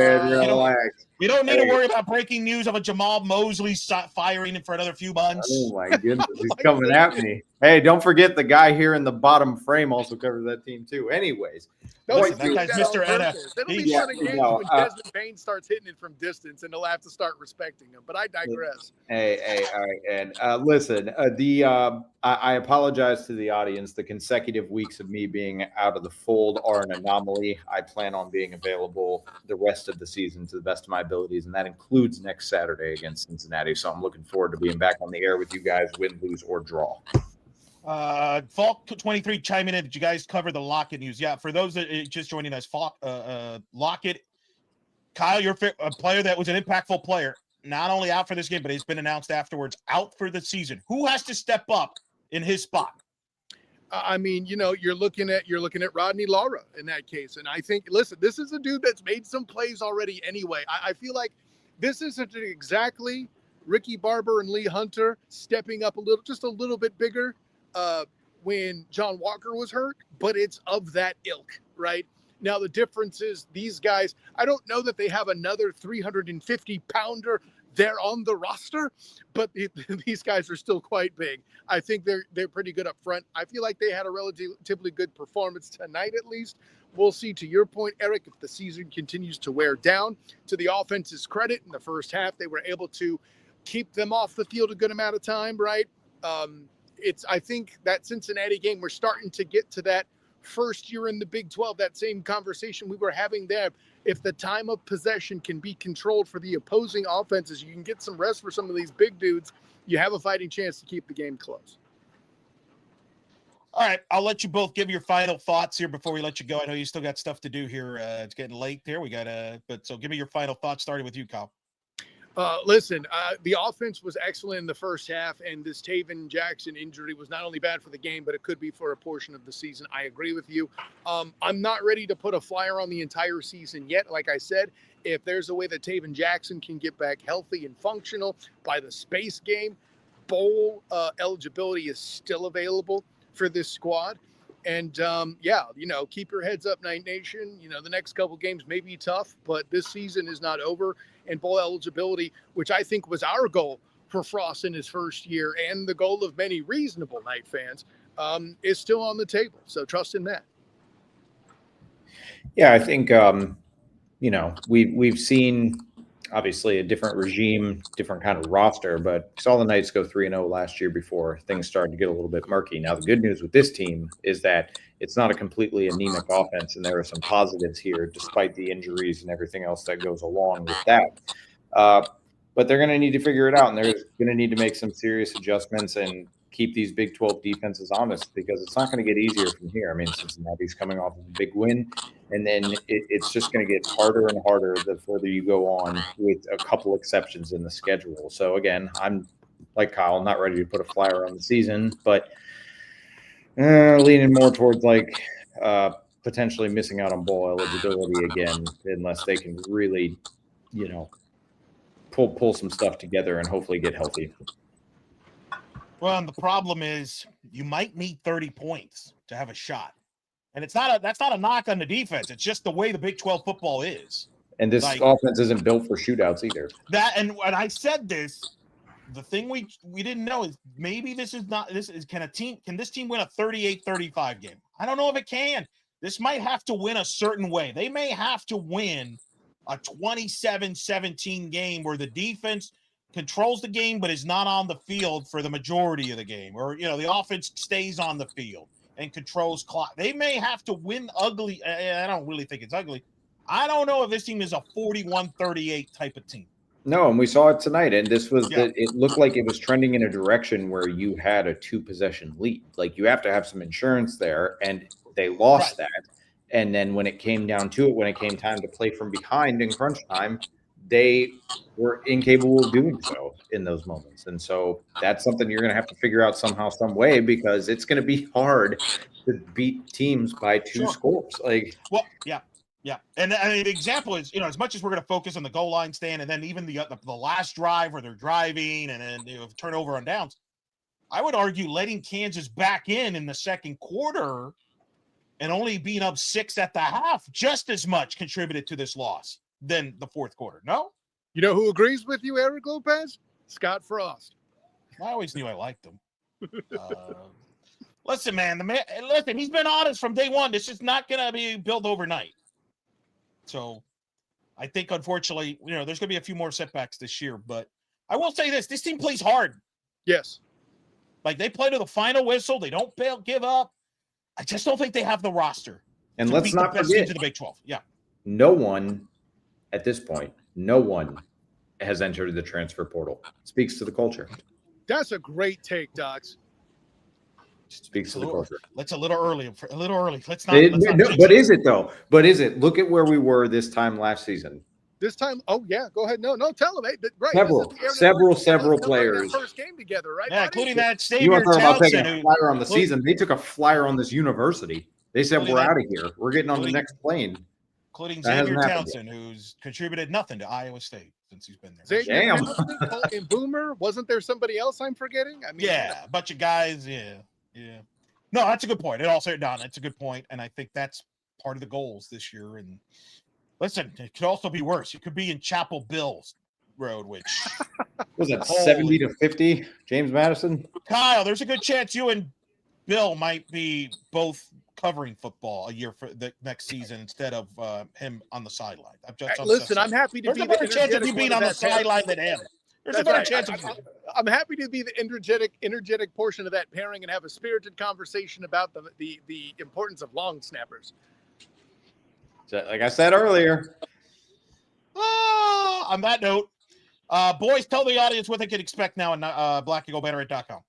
We don't need to worry about breaking news of a Jamal Mosley firing for another few months. Oh, my goodness. He's coming at me. Hey, don't forget the guy here in the bottom frame also covers that team, too. Anyways. That guy's Mr. NF. It'll be fun again when Desmond Bain starts hitting it from distance, and they'll have to start respecting him. But I digress. Hey, all right. And listen, I apologize to the audience. The consecutive weeks of me being out of the fold are an anomaly. I plan on being available the rest of the season to the best of my abilities, and that includes next Saturday against Cincinnati. So I'm looking forward to being back on the air with you guys, win, lose, or draw. Falk 23 chiming in. Did you guys cover the Lockett news? Yeah, for those that are just joining us, Lockett, Kyle, you're a player that was an impactful player, not only out for this game, but it's been announced afterwards, out for the season. Who has to step up in his spot? I mean, you're looking at Rodney Lara in that case. And I think, listen, this is a dude that's made some plays already anyway. I feel like this isn't exactly Ricky Barber and Lee Hunter stepping up just a little bit bigger when John Walker was hurt, but it's of that ilk, right? Now, the difference is these guys, I don't know that they have another 350-pounder there on the roster, but these guys are still quite big. I think they're pretty good up front. I feel like they had a relatively good performance tonight, at least. We'll see, to your point, Eric, if the season continues to wear down. To the offense's credit, in the first half, they were able to keep them off the field a good amount of time, right? I think that Cincinnati game, we're starting to get to that first year in the Big 12, that same conversation we were having there. If the time of possession can be controlled for the opposing offenses, you can get some rest for some of these big dudes, you have a fighting chance to keep the game close. All right, I'll let you both give your final thoughts here before we let you go. I know you still got stuff to do here. It's getting late there. So give me your final thoughts, starting with you, Kyle. Listen, the offense was excellent in the first half, and this Taven Jackson injury was not only bad for the game, but it could be for a portion of the season. I agree with you. I'm not ready to put a flyer on the entire season yet. Like I said, if there's a way that Taven Jackson can get back healthy and functional by the space game, bowl eligibility is still available for this squad. And keep your heads up, Knight Nation. The next couple games may be tough, but this season is not over. And bowl eligibility, which I think was our goal for Frost in his first year, and the goal of many reasonable Knight fans, is still on the table. So trust in that. Yeah, I think we've seen obviously a different regime, different kind of roster, but we saw the Knights go 3-0 last year before things started to get a little bit murky. Now, the good news with this team is that it's not a completely anemic offense, and there are some positives here, despite the injuries and everything else that goes along with that. But they're going to need to figure it out, and they're going to need to make some serious adjustments and keep these Big 12 defenses honest, because it's not going to get easier from here. I mean, Cincinnati's coming off of a big win, and then it's just going to get harder and harder the further you go on, with a couple exceptions in the schedule. So again, I'm like Kyle, not ready to put a flyer on the season, but leaning more towards potentially missing out on bowl eligibility again, unless they can really, pull some stuff together and hopefully get healthy. Well, and the problem is you might need 30 points to have a shot. And that's not a knock on the defense. It's just the way the Big 12 football is. And this offense isn't built for shootouts either. And when I said this, the thing we didn't know is maybe can this team win a 38-35 game? I don't know if it can. This might have to win a certain way. They may have to win a 27-17 game where the defense controls the game but is not on the field for the majority of the game, or the offense stays on the field and controls clock. They may have to win ugly. I don't really think it's ugly. I don't know if this team is a 41-38 type of team. No, and we saw it tonight, and this was it looked like it was trending in a direction where you had a 2-possession lead. Like, you have to have some insurance there, and they lost that. And then when it came down to it, when it came time to play from behind in crunch time, they were incapable of doing so in those moments. And so that's something you're going to have to figure out somehow, some way, because it's going to be hard to beat teams by 2 scores. Yeah. And I mean, the example is, as much as we're going to focus on the goal line stand, and then even the last drive where they're driving and then turnover on downs, I would argue letting Kansas back in the second quarter and only being up 6 at the half just as much contributed to this loss than the fourth quarter. No? You know who agrees with you, Eric Lopez? Scott Frost. I always knew I liked him. Listen, man, he's been honest from day one. This is not going to be built overnight. So I think, unfortunately, there's going to be a few more setbacks this year. But I will say this team plays hard. Yes. Like, they play to the final whistle. They don't give up. I just don't think they have the roster. And let's not forget, to the Big 12. Yeah. No one at this point, has entered the transfer portal. Speaks to the culture. That's a great take, Docs. Speaks to the culture. That's a little early. Let's not. But is it though? But is it? Look at where we were this time last season. This time, oh yeah, go ahead. No, tell them. Right. Several players. First game together, right? Yeah, including that You want Xavier to talk about taking Townsend. a flyer on the season? They took a flyer on this university. They said, we're out of here. We're getting on the next plane. Including Xavier Townsend, who's contributed nothing to Iowa State since he's been there. Xavier Townsend and Boomer. Wasn't there somebody else I'm forgetting? I mean, a bunch of guys. Yeah. No, that's a good point. It all said down. That's a good point, and I think that's part of the goals this year. And listen, it could also be worse. You could be in Chapel Bill's Road, which was that 70-50, James Madison. Kyle, there's a good chance you and Bill might be both covering football a year for the next season instead of him on the sideline. I'm happy to be. There's a better chance of you being on the sideline than him. There's a better chance of I'm happy to be the energetic portion of that pairing and have a spirited conversation about the importance of long snappers. So, like I said earlier. On that note, boys, tell the audience what they can expect now on blackandgoldbanneret.com.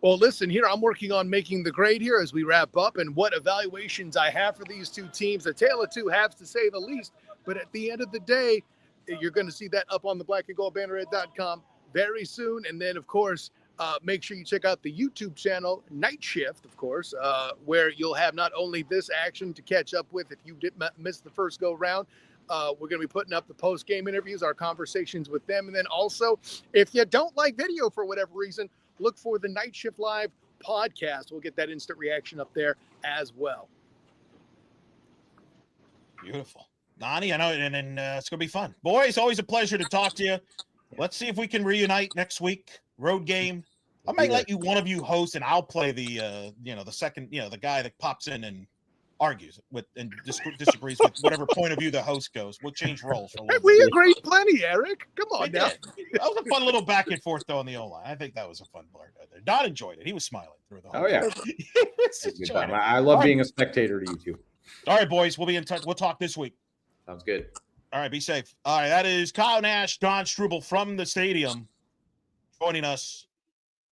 Well, listen, here I'm working on making the grade here as we wrap up and what evaluations I have for these two teams. A tale of two halves, to say the least. But at the end of the day, you're going to see that up on the blackandgoldbanneret.com very soon. And then, of course, make sure you check out the YouTube channel, KnightShift, of course, where you'll have not only this action to catch up with if you did miss the first go round. We're going to be putting up the post-game interviews, our conversations with them. And then also, if you don't like video for whatever reason, look for the Night Shift Live podcast. We'll get that instant reaction up there as well. Beautiful. Nani, I know, and it's going to be fun. Boys, always a pleasure to talk to you. Let's see if we can reunite next week. Road game. I might let one of you host, and I'll play the second, the guy that pops in and argues with and disagrees with whatever point of view the host goes. We'll change roles for a little We bit. agreed plenty, Eric. Come on now. That was a fun little back and forth though on the O-line. I think that was a fun part out there. Don enjoyed it. He was smiling through the whole yeah. I love being a spectator to you two. All right, boys. We'll be in touch. We'll talk this week. Sounds good. All right, be safe. All right, that is Kyle Nash, Don Struble from the stadium joining us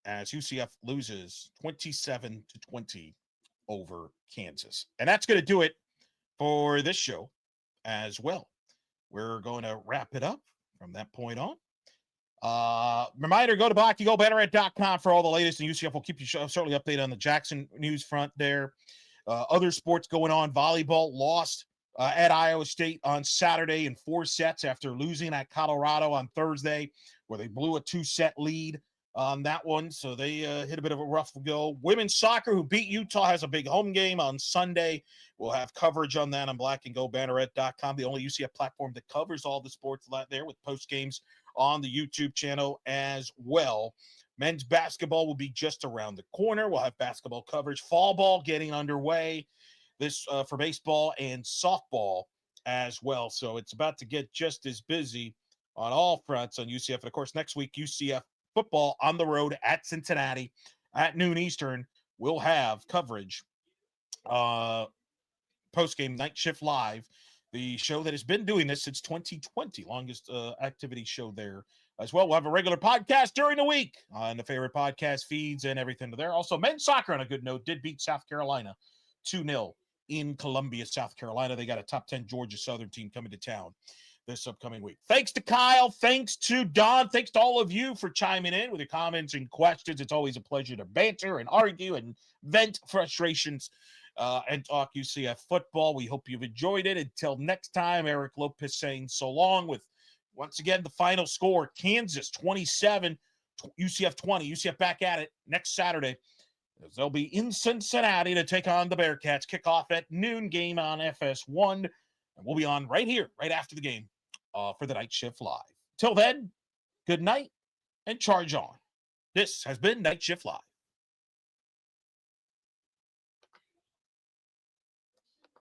as UCF loses 27-20 over Kansas. And that's going to do it for this show as well. We're going to wrap it up from that point on. Reminder, go to blackandgoldbanneret.com for all the latest in UCF. We'll keep you certainly updated on the Jackson news front there. Other sports going on. Volleyball lost at Iowa State on Saturday in 4 sets after losing at Colorado on Thursday, where they blew a 2-set lead on that one. So they hit a bit of a rough go. Women's soccer, who beat Utah, has a big home game on Sunday. We'll have coverage on that on blackandgoldbanneret.com, the only UCF platform that covers all the sports there with post games on the YouTube channel as well. Men's basketball will be just around the corner. We'll have basketball coverage. Fall ball getting underway this for baseball and softball as well. So it's about to get just as busy on all fronts on UCF. And of course, next week, UCF football on the road at Cincinnati at noon Eastern. We'll have coverage, post-game Night Shift Live, the show that has been doing this since 2020, longest activity show there as well. We'll have a regular podcast during the week on the favorite podcast feeds and everything there. Also, men's soccer, on a good note, did beat South Carolina 2-0 in Columbia, South Carolina. They got a top 10 Georgia Southern team coming to town this upcoming week. Thanks to Kyle. Thanks to Don. Thanks to all of you for chiming in with your comments and questions. It's always a pleasure to banter and argue and vent frustrations and talk UCF football. We hope you've enjoyed it. Until next time, Eric Lopez saying so long with, once again, the final score, Kansas 27, UCF 20. UCF back at it next Saturday. They'll be in Cincinnati to take on the Bearcats. Kickoff at noon, game on FS1. And we'll be on right here, right after the game for the Night Shift Live. Till then, good night and charge on. This has been Night Shift Live.